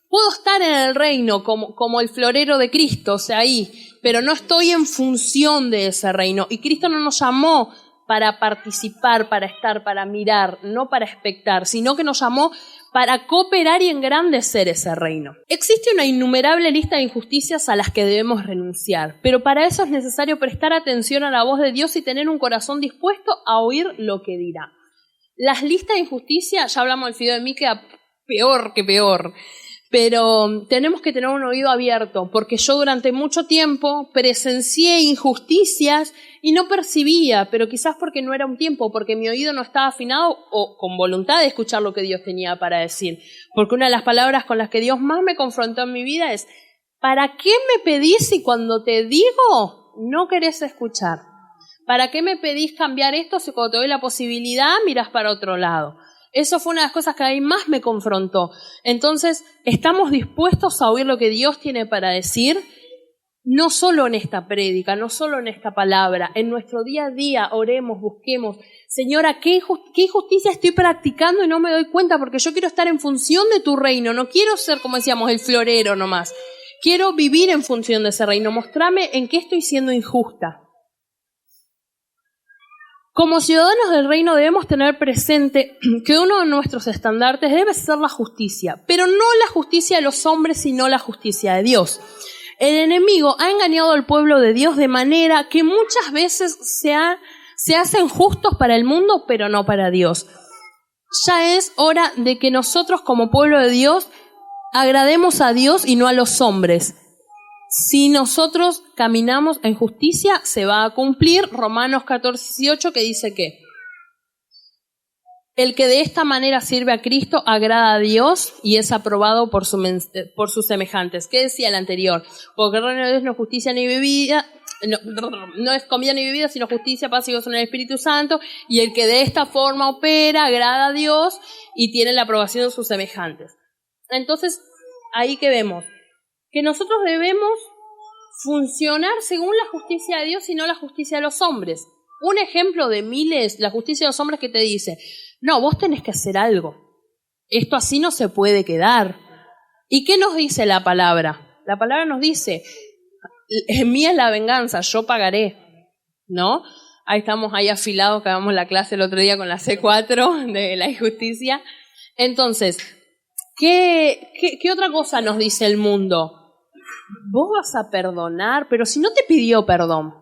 Speaker 1: Puedo estar en el reino como el florero de Cristo, o sea, ahí, pero no estoy en función de ese reino. Y Cristo no nos llamó para participar, para estar, para mirar, no para expectar, sino que nos llamó para cooperar y engrandecer ese reino. Existe una innumerable lista de injusticias a las que debemos renunciar, pero para eso es necesario prestar atención a la voz de Dios y tener un corazón dispuesto a oír lo que dirá. Las listas de injusticias, ya hablamos del fideo de mí, queda peor que peor. Pero tenemos que tener un oído abierto, porque yo durante mucho tiempo presencié injusticias y no percibía, pero quizás porque no era un tiempo, porque mi oído no estaba afinado o con voluntad de escuchar lo que Dios tenía para decir. Porque una de las palabras con las que Dios más me confrontó en mi vida es, ¿para qué me pedís si cuando te digo no querés escuchar? ¿Para qué me pedís cambiar esto si cuando te doy la posibilidad mirás para otro lado? Eso fue una de las cosas que a mí más me confrontó. Entonces, ¿estamos dispuestos a oír lo que Dios tiene para decir? No solo en esta prédica, no solo en esta palabra, en nuestro día a día oremos, busquemos. Señora, ¿qué injusticia estoy practicando y no me doy cuenta? Porque yo quiero estar en función de tu reino, no quiero ser, como decíamos, el florero nomás. Quiero vivir en función de ese reino. Mostrame en qué estoy siendo injusta. Como ciudadanos del reino debemos tener presente que uno de nuestros estandartes debe ser la justicia, pero no la justicia de los hombres, sino la justicia de Dios. El enemigo ha engañado al pueblo de Dios de manera que muchas veces se hacen justos para el mundo, pero no para Dios. Ya es hora de que nosotros como pueblo de Dios agrademos a Dios y no a los hombres. Si nosotros caminamos en justicia, se va a cumplir Romanos 14:18, que dice que el que de esta manera sirve a Cristo agrada a Dios y es aprobado por sus semejantes. ¿Qué decía el anterior? Porque el reino de Dios no es justicia ni bebida, no es comida ni bebida, sino justicia, paz y gozo en el Espíritu Santo, y el que de esta forma opera, agrada a Dios y tiene la aprobación de sus semejantes. Entonces, ahí que vemos que nosotros debemos funcionar según la justicia de Dios y no la justicia de los hombres. Un ejemplo de miles, la justicia de los hombres que te dice, no, vos tenés que hacer algo. Esto así no se puede quedar. ¿Y qué nos dice la palabra? La palabra nos dice, mía es la venganza, yo pagaré, ¿no? Ahí estamos ahí afilados, que hagamos la clase el otro día con la C4 de la injusticia. Entonces, ¿qué otra cosa nos dice el mundo? Vos vas a perdonar, pero si no te pidió perdón.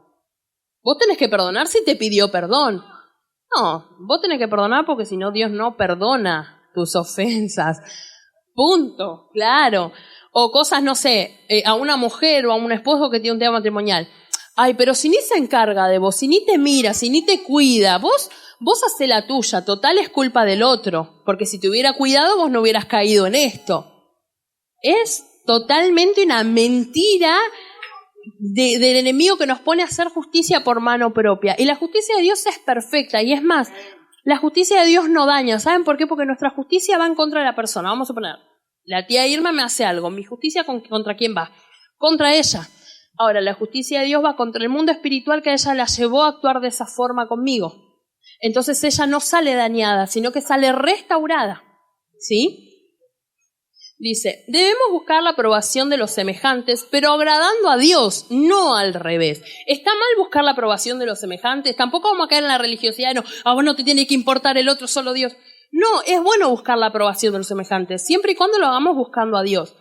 Speaker 1: Vos tenés que perdonar si te pidió perdón. No, vos tenés que perdonar porque si no Dios no perdona tus ofensas. Punto, claro. O cosas, no sé, a una mujer o a un esposo que tiene un tema matrimonial. Ay, pero si ni se encarga de vos, si ni te mira, si ni te cuida, vos hacés la tuya, total es culpa del otro. Porque si te hubiera cuidado vos no hubieras caído en esto. Es totalmente una mentira del enemigo que nos pone a hacer justicia por mano propia. Y la justicia de Dios es perfecta. Y es más, la justicia de Dios no daña. ¿Saben por qué? Porque nuestra justicia va en contra de la persona. Vamos a suponer, la tía Irma me hace algo. ¿Mi justicia contra quién va? Contra ella. Ahora, la justicia de Dios va contra el mundo espiritual que ella la llevó a actuar de esa forma conmigo. Entonces ella no sale dañada, sino que sale restaurada. ¿Sí? Dice, debemos buscar la aprobación de los semejantes, pero agradando a Dios, no al revés. ¿Está mal buscar la aprobación de los semejantes? Tampoco vamos a caer en la religiosidad, no, bueno, te tiene que importar el otro, solo Dios. No, es bueno buscar la aprobación de los semejantes, siempre y cuando lo hagamos buscando a Dios.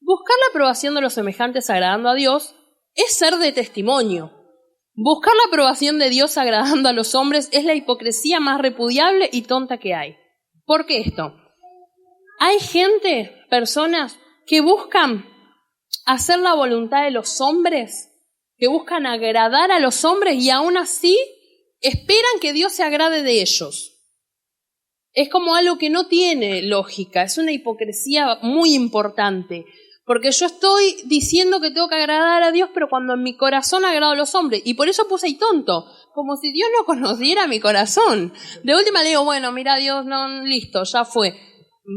Speaker 1: Buscar la aprobación de los semejantes agradando a Dios es ser de testimonio. Buscar la aprobación de Dios agradando a los hombres es la hipocresía más repudiable y tonta que hay. ¿Por qué esto? Hay gente, personas, que buscan hacer la voluntad de los hombres, que buscan agradar a los hombres y aún así esperan que Dios se agrade de ellos. Es como algo que no tiene lógica, es una hipocresía muy importante, porque yo estoy diciendo que tengo que agradar a Dios, pero cuando en mi corazón agrado a los hombres, y por eso puse ahí tonto, como si Dios no conociera mi corazón. De última le digo, bueno, mira Dios, no, listo, ya fue.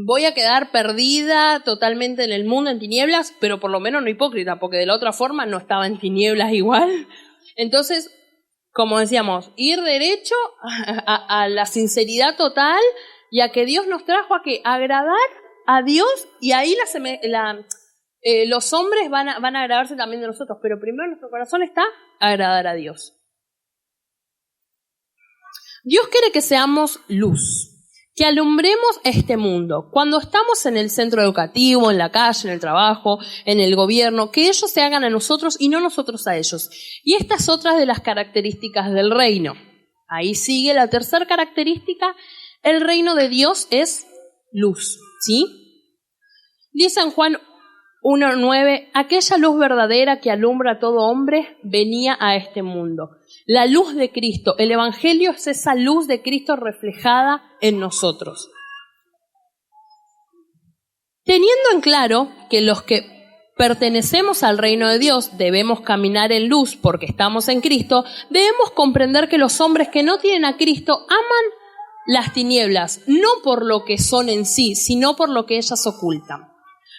Speaker 1: Voy a quedar perdida totalmente en el mundo, en tinieblas, pero por lo menos no hipócrita, porque de la otra forma no estaba en tinieblas igual. Entonces, como decíamos, ir derecho a la sinceridad total y a que Dios nos trajo a que agradar a Dios, y ahí los hombres van a agradarse también de nosotros, pero primero nuestro corazón está agradar a Dios. Dios quiere que seamos luz, que alumbremos este mundo. Cuando estamos en el centro educativo, en la calle, en el trabajo, en el gobierno, que ellos se hagan a nosotros y no nosotros a ellos. Y esta es otra de las características del reino. Ahí sigue la tercera característica. El reino de Dios es luz, ¿sí? Dice en Juan 1:9, aquella luz verdadera que alumbra a todo hombre venía a este mundo. La luz de Cristo, el Evangelio es esa luz de Cristo reflejada en nosotros. Teniendo en claro que los que pertenecemos al reino de Dios debemos caminar en luz porque estamos en Cristo, debemos comprender que los hombres que no tienen a Cristo aman las tinieblas, no por lo que son en sí, sino por lo que ellas ocultan.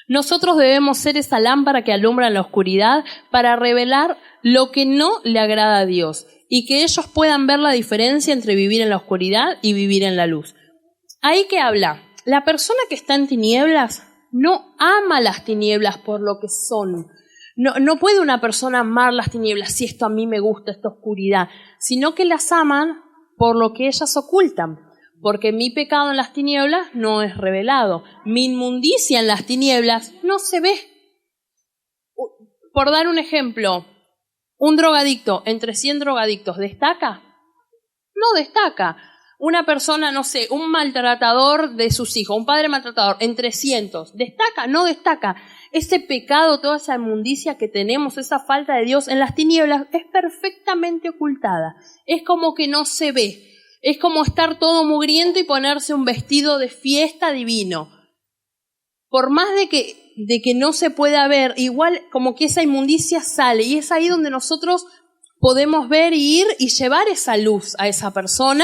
Speaker 1: Nosotros debemos ser esa lámpara que alumbra en la oscuridad para revelar lo que no le agrada a Dios y que ellos puedan ver la diferencia entre vivir en la oscuridad y vivir en la luz. Ahí que habla, la persona que está en tinieblas no ama las tinieblas por lo que son. No puede una persona amar las tinieblas, si esto a mí me gusta, esta oscuridad, sino que las aman por lo que ellas ocultan. Porque mi pecado en las tinieblas no es revelado. Mi inmundicia en las tinieblas no se ve. Por dar un ejemplo, un drogadicto entre 100 drogadictos, ¿destaca? No destaca. Una persona, no sé, un maltratador de sus hijos, un padre maltratador, entre cientos, ¿destaca? No destaca. Ese pecado, toda esa inmundicia que tenemos, esa falta de Dios en las tinieblas, es perfectamente ocultada. Es como que no se ve. Es como estar todo mugriento y ponerse un vestido de fiesta divino. Por más de que no se pueda ver, igual como que esa inmundicia sale, y es ahí donde nosotros podemos ver y ir y llevar esa luz a esa persona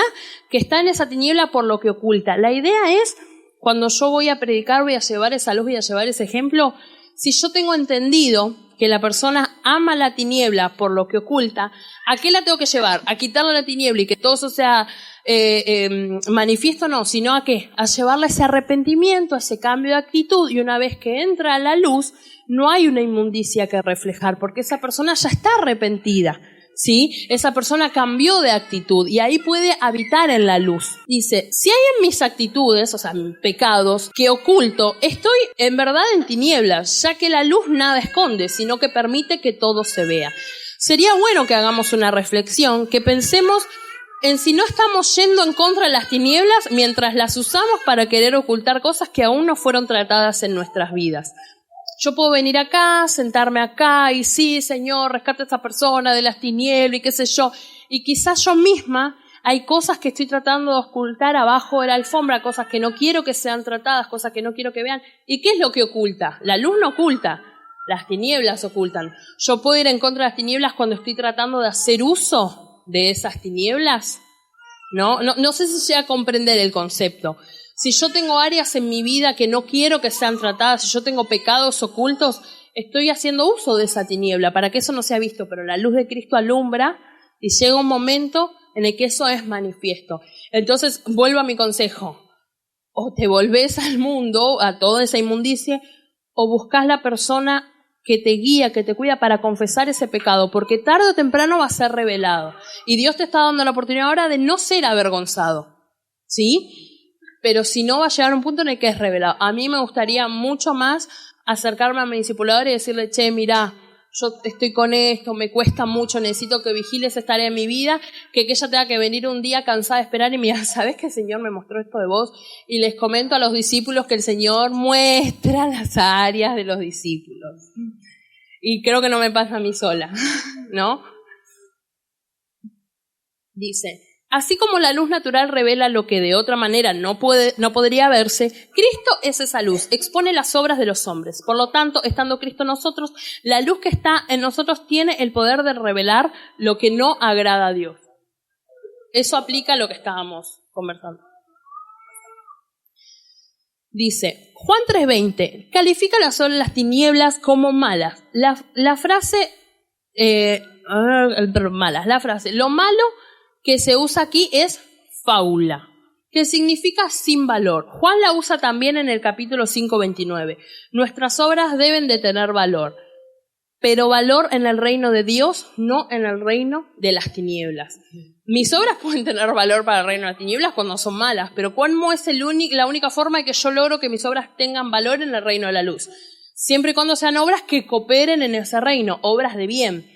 Speaker 1: que está en esa tiniebla por lo que oculta. La idea es, cuando yo voy a predicar, voy a llevar esa luz, voy a llevar ese ejemplo. Si yo tengo entendido que la persona ama la tiniebla por lo que oculta, ¿a qué la tengo que llevar? ¿A quitarle la tiniebla y que todo eso sea manifiesto? No, sino ¿a qué? A llevarle ese arrepentimiento, ese cambio de actitud, y una vez que entra a la luz, no hay una inmundicia que reflejar, porque esa persona ya está arrepentida, ¿sí? Esa persona cambió de actitud y ahí puede habitar en la luz. Dice, si hay en mis actitudes, o sea, mis pecados, que oculto, estoy en verdad en tinieblas, ya que la luz nada esconde, sino que permite que todo se vea. Sería bueno que hagamos una reflexión, que pensemos en si no estamos yendo en contra de las tinieblas mientras las usamos para querer ocultar cosas que aún no fueron tratadas en nuestras vidas. Yo puedo venir acá, sentarme acá y sí, Señor, rescata a esta persona de las tinieblas y qué sé yo. Y quizás yo misma hay cosas que estoy tratando de ocultar abajo de la alfombra, cosas que no quiero que sean tratadas, cosas que no quiero que vean. ¿Y qué es lo que oculta? La luz no oculta, las tinieblas ocultan. Yo puedo ir en contra de las tinieblas cuando estoy tratando de hacer uso de esas tinieblas. No sé si llega a comprender el concepto. Si yo tengo áreas en mi vida que no quiero que sean tratadas, si yo tengo pecados ocultos, estoy haciendo uso de esa tiniebla para que eso no sea visto, pero la luz de Cristo alumbra y llega un momento en el que eso es manifiesto. Entonces, vuelvo a mi consejo. O te volvés al mundo, a toda esa inmundicia, o buscás la persona que te guía, que te cuida para confesar ese pecado, porque tarde o temprano va a ser revelado. Y Dios te está dando la oportunidad ahora de no ser avergonzado, ¿sí? Pero si no, va a llegar un punto en el que es revelado. A mí me gustaría mucho más acercarme a mi discipulador y decirle, che, mirá, yo estoy con esto, me cuesta mucho, necesito que vigiles esta área de mi vida, que ella tenga que venir un día cansada de esperar y mira, ¿sabes que el Señor me mostró esto de vos? Y les comento a los discípulos que el Señor muestra las áreas de los discípulos. Y creo que no me pasa a mí sola, ¿no? Dice, así como la luz natural revela lo que de otra manera no podría verse, Cristo es esa luz, expone las obras de los hombres. Por lo tanto, estando Cristo en nosotros, la luz que está en nosotros tiene el poder de revelar lo que no agrada a Dios. Eso aplica a lo que estábamos conversando. Dice, Juan 3:20, califica las tinieblas como malas. La frase, lo malo que se usa aquí es fábula, que significa sin valor. Juan la usa también en el capítulo 5:29. Nuestras obras deben de tener valor, pero valor en el reino de Dios, no en el reino de las tinieblas. Mis obras pueden tener valor para el reino de las tinieblas cuando son malas, pero ¿cómo es la única forma de que yo logro que mis obras tengan valor en el reino de la luz? Siempre y cuando sean obras que cooperen en ese reino, obras de bien.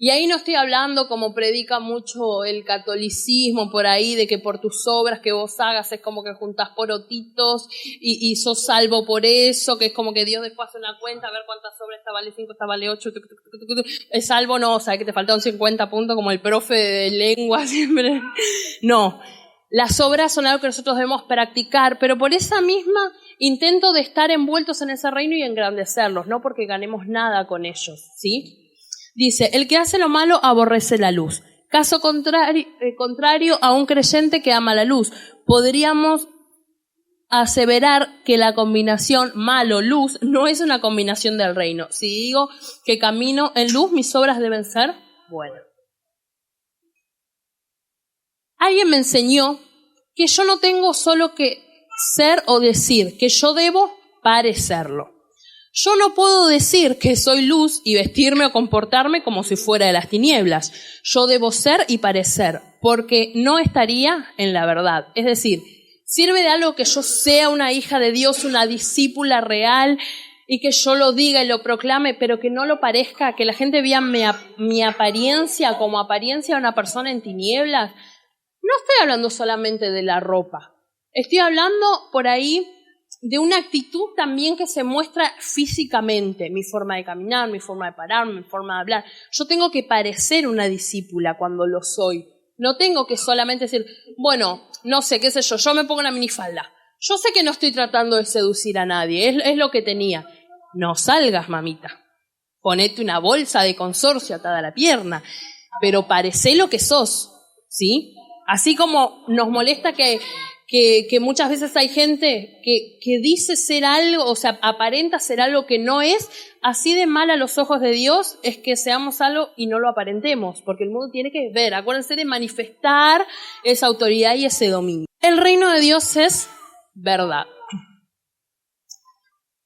Speaker 1: Y ahí no estoy hablando como predica mucho el catolicismo por ahí, de que por tus obras que vos hagas es como que juntás porotitos y sos salvo por eso, que es como que Dios después hace una cuenta, a ver cuántas obras, esta vale 5, esta vale 8, es salvo, no, o sea, que te faltaron 50 puntos como el profe de lengua siempre. No, las obras son algo que nosotros debemos practicar, pero por esa misma intento de estar envueltos en ese reino y engrandecerlos, no porque ganemos nada con ellos, ¿sí? Dice, el que hace lo malo aborrece la luz. Caso contrario a un creyente que ama la luz. Podríamos aseverar que la combinación malo-luz no es una combinación del reino. Si digo que camino en luz, mis obras deben ser buenas. Alguien me enseñó que yo no tengo solo que ser o decir, que yo debo parecerlo. Yo no puedo decir que soy luz y vestirme o comportarme como si fuera de las tinieblas. Yo debo ser y parecer, porque no estaría en la verdad. Es decir, sirve de algo que yo sea una hija de Dios, una discípula real, y que yo lo diga y lo proclame, pero que no lo parezca, que la gente vea mi apariencia como apariencia de una persona en tinieblas. No estoy hablando solamente de la ropa. Estoy hablando por ahí de una actitud también que se muestra físicamente, mi forma de caminar, mi forma de pararme, mi forma de hablar. Yo tengo que parecer una discípula cuando lo soy. No tengo que solamente decir, bueno, no sé, qué sé yo me pongo una minifalda. Yo sé que no estoy tratando de seducir a nadie, es lo que tenía. No salgas, mamita. Ponete una bolsa de consorcio atada a la pierna. pero parecé lo que sos, ¿sí? Así como nos molesta que muchas veces hay gente que dice ser algo, o sea, aparenta ser algo que no es, así de mal a los ojos de Dios es que seamos algo y no lo aparentemos, porque el mundo tiene que ver, acuérdense de manifestar esa autoridad y ese dominio. El reino de Dios es verdad.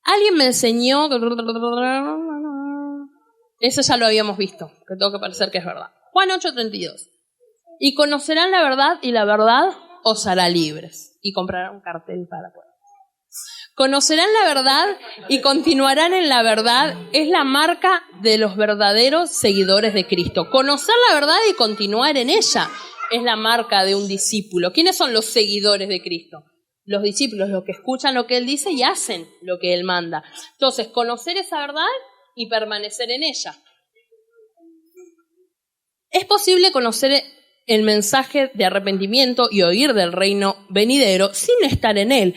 Speaker 1: Alguien me enseñó, eso ya lo habíamos visto, que tengo que parecer que es verdad. Juan 8:32. Y conocerán la verdad y la verdad os hará libres. Y comprarán un cartel para poder. Conocerán la verdad y continuarán en la verdad es la marca de los verdaderos seguidores de Cristo. Conocer la verdad y continuar en ella es la marca de un discípulo. ¿Quiénes son los seguidores de Cristo? Los discípulos, los que escuchan lo que Él dice y hacen lo que Él manda. Entonces, conocer esa verdad y permanecer en ella. Es posible conocer el mensaje de arrepentimiento y oír del reino venidero sin estar en él.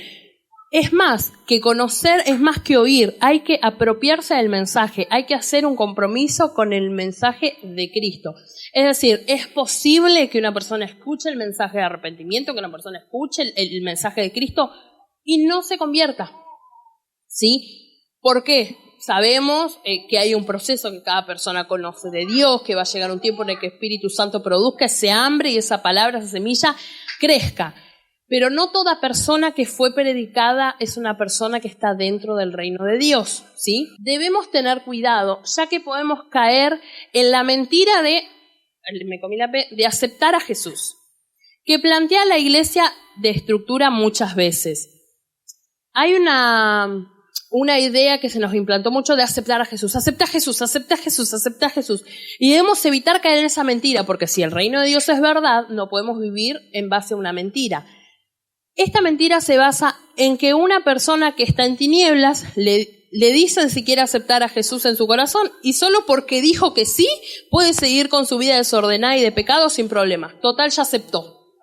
Speaker 1: Es más que conocer, es más que oír. Hay que apropiarse del mensaje, hay que hacer un compromiso con el mensaje de Cristo. Es decir, es posible que una persona escuche el mensaje de arrepentimiento, que una persona escuche el mensaje de Cristo y no se convierta. ¿Sí? ¿Por qué? Sabemos que hay un proceso que cada persona conoce de Dios, que va a llegar un tiempo en el que el Espíritu Santo produzca ese hambre y esa palabra, esa semilla, crezca. Pero no toda persona que fue predicada es una persona que está dentro del reino de Dios, ¿sí? Debemos tener cuidado, ya que podemos caer en la mentira de aceptar a Jesús, que plantea la iglesia de estructura muchas veces. Hay una idea que se nos implantó mucho de aceptar a Jesús. Acepta a Jesús, acepta a Jesús, acepta a Jesús. Y debemos evitar caer en esa mentira, porque si el reino de Dios es verdad, no podemos vivir en base a una mentira. Esta mentira se basa en que una persona que está en tinieblas le dicen si quiere aceptar a Jesús en su corazón y solo porque dijo que sí, puede seguir con su vida desordenada y de pecado sin problemas. Total, ya aceptó.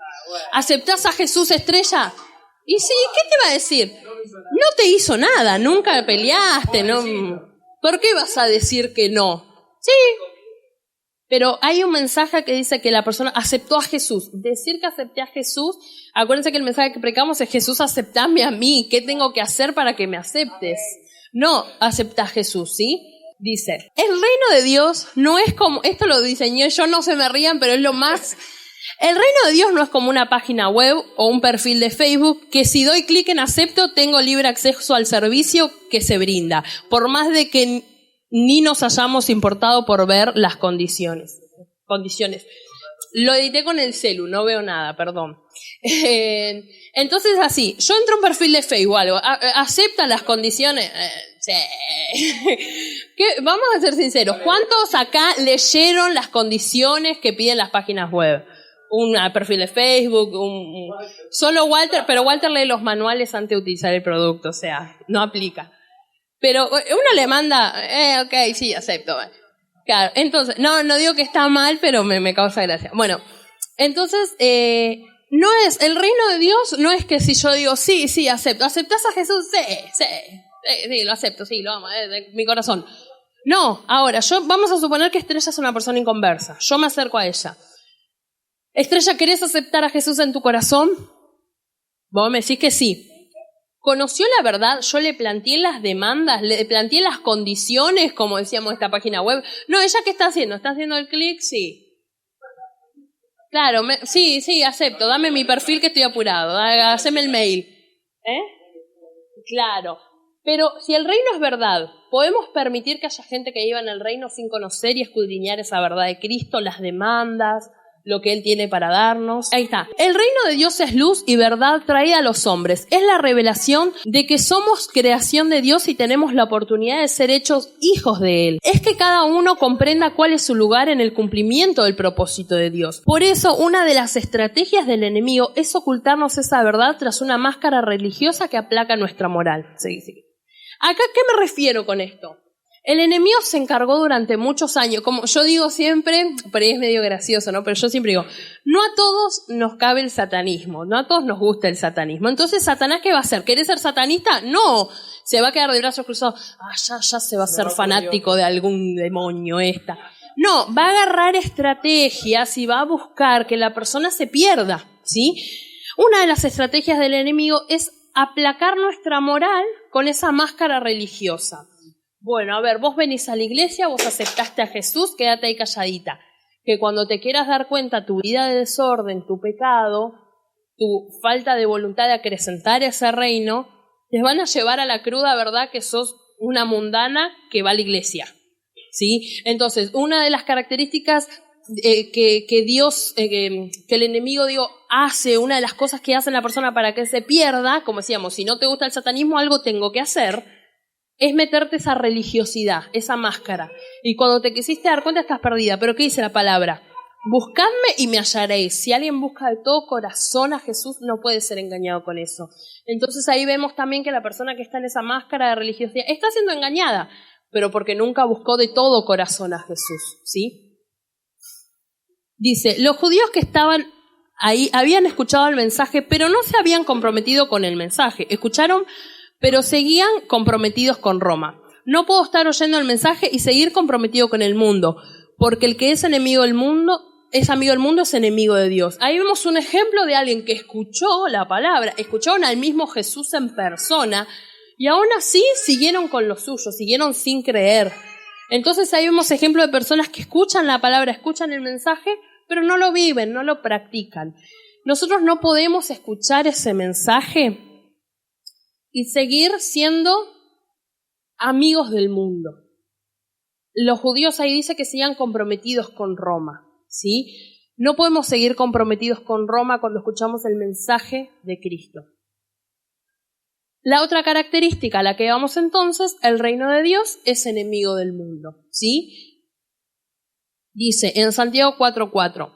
Speaker 1: ¿Aceptás a Jesús, Estrella? Y sí, ¿qué te va a decir? No te hizo nada, nunca peleaste, ¿no? ¿Por qué vas a decir que no? Sí, pero hay un mensaje que dice que la persona aceptó a Jesús. Decir que acepté a Jesús, acuérdense que el mensaje que predicamos es Jesús, aceptame a mí, ¿qué tengo que hacer para que me aceptes? No, acepta a Jesús, ¿sí? Dice, el reino de Dios no es como, esto lo diseñé yo, no se me rían, pero es lo más... El reino de Dios no es como una página web o un perfil de Facebook que si doy clic en acepto tengo libre acceso al servicio que se brinda, por más de que ni nos hayamos importado por ver las condiciones. Lo edité con el celu, no veo nada, perdón. Entonces así, yo entro a un perfil de Facebook, algo, ¿acepta las condiciones? Sí. Vamos a ser sinceros, ¿cuántos acá leyeron las condiciones que piden las páginas web? Un perfil de Facebook, solo Walter, pero Walter lee los manuales antes de utilizar el producto, o sea, no aplica. Pero uno le manda, ok, sí, acepto. Claro, entonces, no digo que está mal, pero me causa gracia. Bueno, entonces, no es, el reino de Dios no es que si yo digo, sí, acepto. ¿Aceptás a Jesús? Sí, lo acepto, sí, lo amo, de mi corazón. No, ahora, vamos a suponer que Estrella es una persona inconversa. Yo me acerco a ella. Estrella, ¿querés aceptar a Jesús en tu corazón? Vos me decís que sí. ¿Conoció la verdad? Yo le planteé las demandas, le planteé las condiciones, como decíamos en esta página web. No, ¿ella qué está haciendo? ¿Está haciendo el clic? Sí. Claro, sí, acepto. Dame mi perfil que estoy apurado. Haceme el mail. Claro. Pero si el reino es verdad, ¿podemos permitir que haya gente que viva en el reino sin conocer y escudriñar esa verdad de Cristo, las demandas, lo que Él tiene para darnos? Ahí está. El reino de Dios es luz y verdad traída a los hombres. Es la revelación de que somos creación de Dios y tenemos la oportunidad de ser hechos hijos de Él. Es que cada uno comprenda cuál es su lugar en el cumplimiento del propósito de Dios. Por eso, una de las estrategias del enemigo es ocultarnos esa verdad tras una máscara religiosa que aplaca nuestra moral. Sí. Acá, ¿qué me refiero con esto? El enemigo se encargó durante muchos años, como yo digo siempre, pero es medio gracioso, ¿no? Pero yo siempre digo, no a todos nos cabe el satanismo, no a todos nos gusta el satanismo. Entonces, ¿Satanás qué va a hacer? ¿Querés ser satanista? No, se va a quedar de brazos cruzados. Ya se va a ser fanático de algún demonio esta. No, va a agarrar estrategias y va a buscar que la persona se pierda, ¿sí? Una de las estrategias del enemigo es aplacar nuestra moral con esa máscara religiosa. Bueno, a ver, vos venís a la iglesia, vos aceptaste a Jesús, quédate ahí calladita. Que cuando te quieras dar cuenta tu vida de desorden, tu pecado, tu falta de voluntad de acrecentar ese reino, te van a llevar a la cruda verdad que sos una mundana que va a la iglesia, ¿sí? Entonces, una de las características que Dios, que el enemigo, hace, una de las cosas que hace la persona para que se pierda, como decíamos, si no te gusta el satanismo, algo tengo que hacer, es meterte esa religiosidad, esa máscara. Y cuando te quisiste dar cuenta estás perdida. ¿Pero qué dice la palabra? Buscadme y me hallaréis. Si alguien busca de todo corazón a Jesús, no puede ser engañado con eso. Entonces ahí vemos también que la persona que está en esa máscara de religiosidad está siendo engañada, pero porque nunca buscó de todo corazón a Jesús, ¿sí? Dice, los judíos que estaban ahí habían escuchado el mensaje, pero no se habían comprometido con el mensaje. Escucharon, pero seguían comprometidos con Roma. No puedo estar oyendo el mensaje y seguir comprometido con el mundo, porque el que es enemigo del mundo, es amigo del mundo, es enemigo de Dios. Ahí vemos un ejemplo de alguien que escuchó la palabra, escucharon al mismo Jesús en persona, y aún así siguieron con lo suyo, siguieron sin creer. Entonces ahí vemos ejemplo de personas que escuchan la palabra, escuchan el mensaje, pero no lo viven, no lo practican. Nosotros no podemos escuchar ese mensaje y seguir siendo amigos del mundo. Los judíos ahí dice que sigan comprometidos con Roma, ¿sí? No podemos seguir comprometidos con Roma cuando escuchamos el mensaje de Cristo. La otra característica a la que vamos entonces, el reino de Dios es enemigo del mundo, ¿sí? Dice en Santiago 4:4,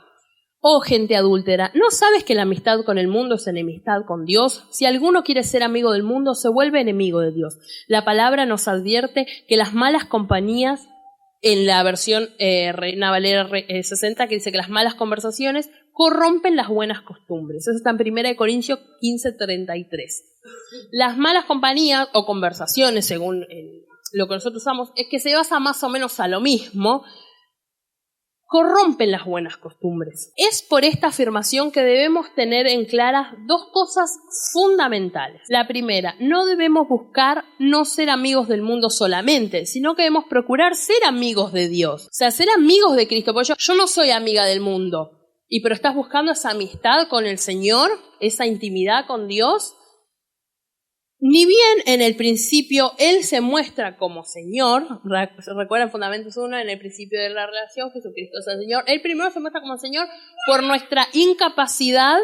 Speaker 1: oh gente adúltera, ¿no sabes que la amistad con el mundo es enemistad con Dios? Si alguno quiere ser amigo del mundo, se vuelve enemigo de Dios. La palabra nos advierte que las malas compañías, en la versión Reina Valera 60, que dice que las malas conversaciones corrompen las buenas costumbres. Eso está en 1 Corintios 15:33. Las malas compañías o conversaciones, según lo que nosotros usamos, es que se basa más o menos a lo mismo, corrompen las buenas costumbres. Es por esta afirmación que debemos tener en claras dos cosas fundamentales. La primera, no debemos buscar no ser amigos del mundo solamente, sino que debemos procurar ser amigos de Dios. O sea, ser amigos de Cristo. Porque yo no soy amiga del mundo, pero estás buscando esa amistad con el Señor, esa intimidad con Dios. Ni bien en el principio Él se muestra como Señor, recuerdan Fundamentos 1, en el principio de la relación, Jesucristo es el Señor. Él primero se muestra como Señor por nuestra incapacidad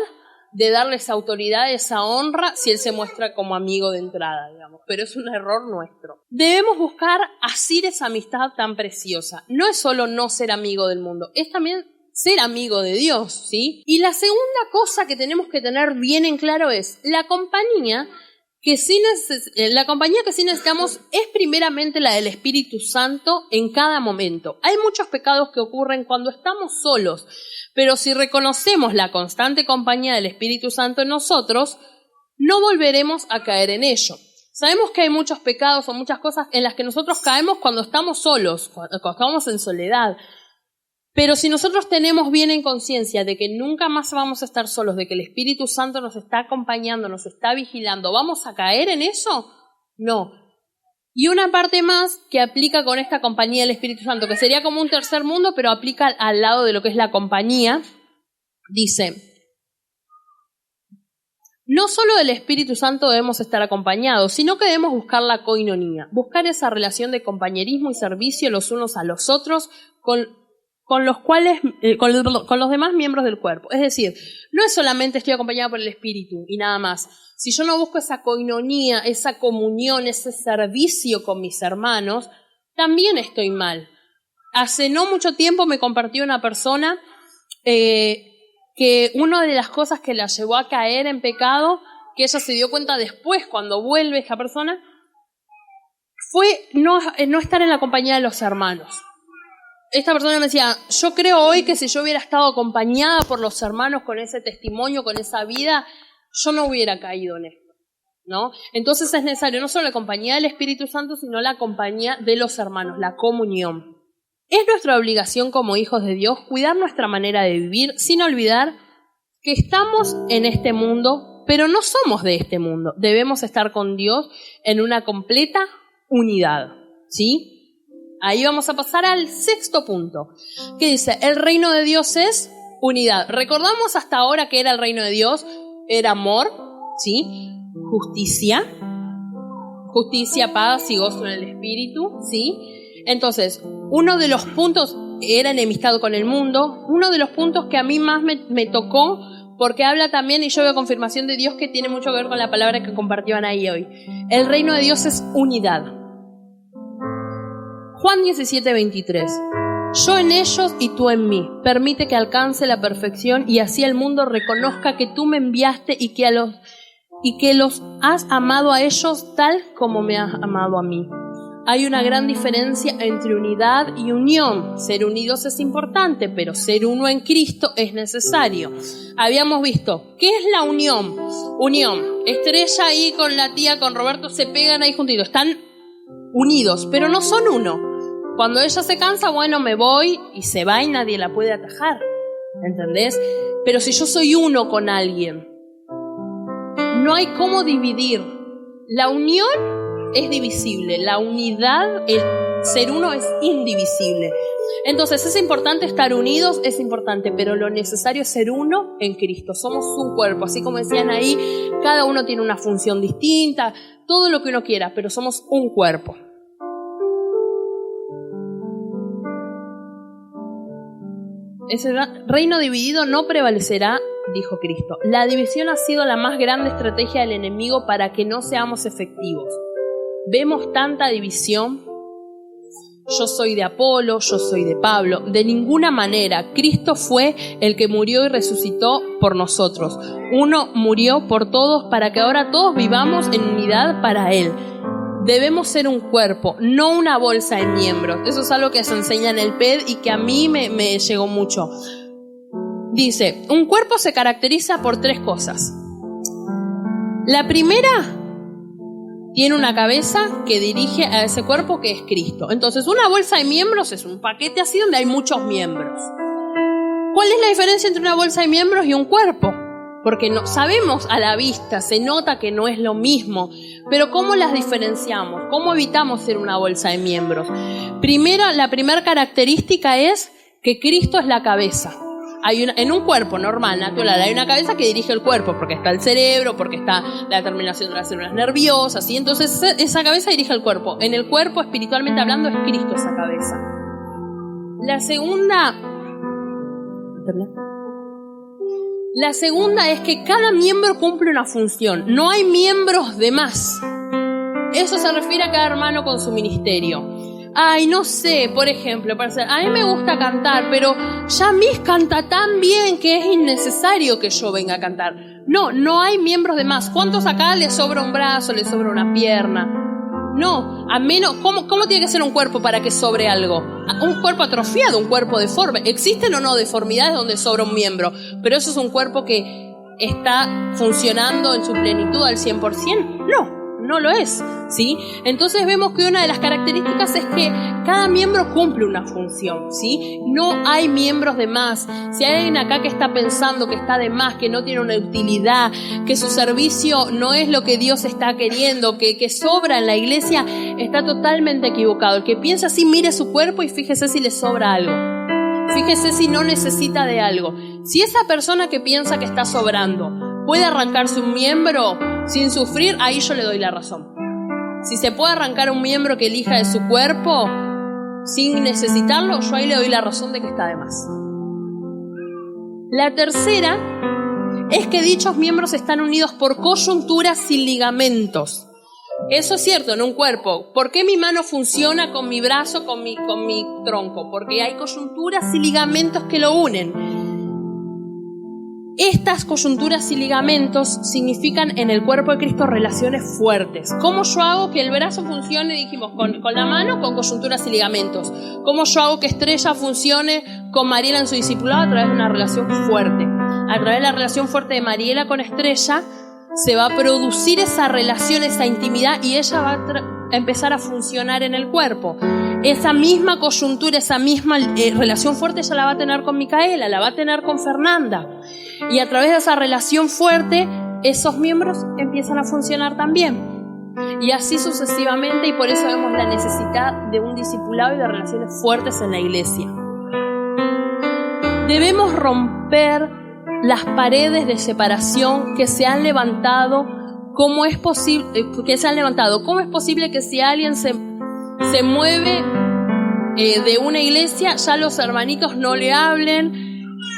Speaker 1: de darle esa autoridad, esa honra, si Él se muestra como amigo de entrada, digamos. Pero es un error nuestro. Debemos buscar asir esa amistad tan preciosa. No es solo no ser amigo del mundo, es también ser amigo de Dios, ¿sí? Y la segunda cosa que tenemos que tener bien en claro es la compañía que sí necesitamos es primeramente la del Espíritu Santo en cada momento. Hay muchos pecados que ocurren cuando estamos solos, pero si reconocemos la constante compañía del Espíritu Santo en nosotros, no volveremos a caer en ello. Sabemos que hay muchos pecados o muchas cosas en las que nosotros caemos cuando estamos solos, cuando estamos en soledad. Pero si nosotros tenemos bien en conciencia de que nunca más vamos a estar solos, de que el Espíritu Santo nos está acompañando, nos está vigilando, ¿vamos a caer en eso? No. Y una parte más que aplica con esta compañía del Espíritu Santo, que sería como un tercer mundo, pero aplica al lado de lo que es la compañía, dice, no solo del Espíritu Santo debemos estar acompañados, sino que debemos buscar la koinonía, buscar esa relación de compañerismo y servicio los unos a los otros con los demás miembros del cuerpo. Es decir, no es solamente estoy acompañado por el Espíritu y nada más. Si yo no busco esa koinonía, esa comunión, ese servicio con mis hermanos, también estoy mal. Hace no mucho tiempo me compartió una persona que una de las cosas que la llevó a caer en pecado, que ella se dio cuenta después cuando vuelve esta persona, fue no estar en la compañía de los hermanos. Esta persona me decía, yo creo hoy que si yo hubiera estado acompañada por los hermanos con ese testimonio, con esa vida, yo no hubiera caído en esto, ¿no? Entonces es necesario no solo la compañía del Espíritu Santo, sino la compañía de los hermanos, la comunión. Es nuestra obligación como hijos de Dios cuidar nuestra manera de vivir sin olvidar que estamos en este mundo, pero no somos de este mundo. Debemos estar con Dios en una completa unidad, ¿sí? Ahí vamos a pasar al sexto punto, que dice, el reino de Dios es unidad. Recordamos hasta ahora que era el reino de Dios, era amor, ¿sí? Justicia, paz y gozo en el espíritu, ¿sí? Entonces, uno de los puntos era enemistad con el mundo. Uno de los puntos que a mí más me tocó, porque habla también, y yo veo confirmación de Dios que tiene mucho que ver con la palabra que compartían ahí hoy. El reino de Dios es unidad. Juan 17:23. Yo en ellos y tú en mí. Permite que alcance la perfección y así el mundo reconozca que tú me enviaste y que los has amado a ellos tal como me has amado a mí. Hay una gran diferencia entre unidad y unión. Ser unidos es importante, pero ser uno en Cristo es necesario. Habíamos visto, ¿qué es la unión? Unión. Estrella ahí con la tía, con Roberto, se pegan ahí juntitos. Están unidos, pero no son uno. Cuando ella se cansa, bueno, me voy y se va y nadie la puede atajar. ¿Entendés? Pero si yo soy uno con alguien, no hay cómo dividir. La unión es divisible, la unidad, el ser uno es indivisible. Entonces es importante estar unidos, es importante, pero lo necesario es ser uno en Cristo. Somos un cuerpo, así como decían ahí, cada uno tiene una función distinta, todo lo que uno quiera, pero somos un cuerpo. Ese reino dividido no prevalecerá, dijo Cristo. La división ha sido la más grande estrategia del enemigo para que no seamos efectivos. Vemos tanta división. Yo soy de Apolo, yo soy de Pablo. De ninguna manera. Cristo fue el que murió y resucitó por nosotros. Uno murió por todos para que ahora todos vivamos en unidad para Él. Debemos ser un cuerpo, no una bolsa de miembros. Eso es algo que se enseña en el PED y que a mí me llegó mucho. Dice, un cuerpo se caracteriza por 3 cosas. La primera, tiene una cabeza que dirige a ese cuerpo que es Cristo. Entonces, una bolsa de miembros es un paquete así donde hay muchos miembros. ¿Cuál es la diferencia entre una bolsa de miembros y un cuerpo? Porque no sabemos a la vista, se nota que no es lo mismo. Pero ¿cómo las diferenciamos? ¿Cómo evitamos ser una bolsa de miembros? Primero, la primera característica es que Cristo es la cabeza. En un cuerpo normal, natural, hay una cabeza que dirige el cuerpo, porque está el cerebro, porque está la terminación de las células nerviosas, ¿sí? Entonces esa cabeza dirige el cuerpo. En el cuerpo, espiritualmente hablando, es Cristo esa cabeza. La segunda es que cada miembro cumple una función. No hay miembros de más. Eso se refiere a cada hermano con su ministerio. Ay, no sé, por ejemplo, a mí me gusta cantar, pero Yamis canta tan bien que es innecesario que yo venga a cantar. No hay miembros de más. ¿Cuántos acá les sobra un brazo, les sobra una pierna? No, a menos, ¿cómo tiene que ser un cuerpo para que sobre algo? Un cuerpo atrofiado, un cuerpo deforme. ¿Existen o no deformidades donde sobra un miembro? Pero eso es un cuerpo que está funcionando en su plenitud al 100%. No lo es, ¿sí? Entonces vemos que una de las características es que cada miembro cumple una función, ¿sí? No hay miembros de más. Si hay alguien acá que está pensando que está de más, que no tiene una utilidad, que su servicio no es lo que Dios está queriendo, que sobra en la iglesia, está totalmente equivocado. El que piensa así, mire su cuerpo y fíjese si le sobra algo. Fíjese si no necesita de algo. Si esa persona que piensa que está sobrando puede arrancarse un miembro sin sufrir, ahí yo le doy la razón. Si se puede arrancar un miembro que elija de su cuerpo sin necesitarlo, yo ahí le doy la razón de que está de más. La tercera es que dichos miembros están unidos por coyunturas sin ligamentos. Eso es cierto en un cuerpo. ¿Por qué mi mano funciona con mi brazo, con mi tronco? Porque hay coyunturas y ligamentos que lo unen. Estas coyunturas y ligamentos significan en el cuerpo de Cristo relaciones fuertes. ¿Cómo yo hago que el brazo funcione, dijimos, con la mano, con coyunturas y ligamentos? ¿Cómo yo hago que Estrella funcione con Mariela en su discipulado? A través de una relación fuerte. A través de la relación fuerte de Mariela con Estrella se va a producir esa relación, esa intimidad, y ella va a empezar a funcionar en el cuerpo. esa misma coyuntura, esa misma relación fuerte ella la va a tener con Micaela, la va a tener con Fernanda. Y a través de esa relación fuerte, esos miembros empiezan a funcionar también. Y así sucesivamente, y por eso vemos la necesidad de un discipulado y de relaciones fuertes en la iglesia. Debemos romper las paredes de separación que se han levantado. ¿Cómo es posible que si alguien se mueve de una iglesia, ya los hermanitos no le hablen?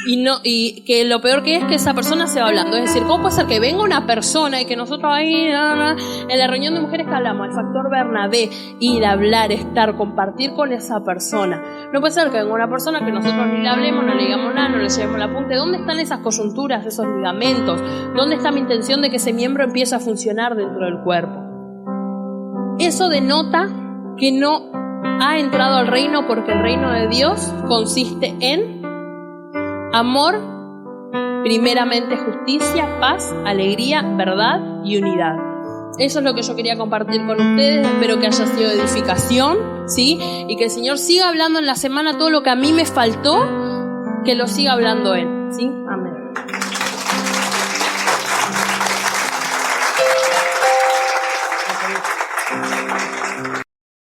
Speaker 1: Y que lo peor que es que esa persona se va hablando. Es decir, ¿cómo puede ser que venga una persona y que nosotros ahí, en la reunión de mujeres que hablamos, el factor Bernabé, ir a hablar, estar, compartir con esa persona? No puede ser que venga una persona que nosotros ni le hablemos, no le digamos nada, no le llevemos la punta. ¿Dónde están esas coyunturas, esos ligamentos? ¿Dónde está mi intención de que ese miembro empiece a funcionar dentro del cuerpo? Eso denota que no ha entrado al reino, porque el reino de Dios consiste en amor, primeramente justicia, paz, alegría, verdad y unidad. Eso es lo que yo quería compartir con ustedes. Espero que haya sido de edificación, ¿sí? Y que el Señor siga hablando en la semana todo lo que a mí me faltó, que lo siga hablando Él, ¿sí? Amén.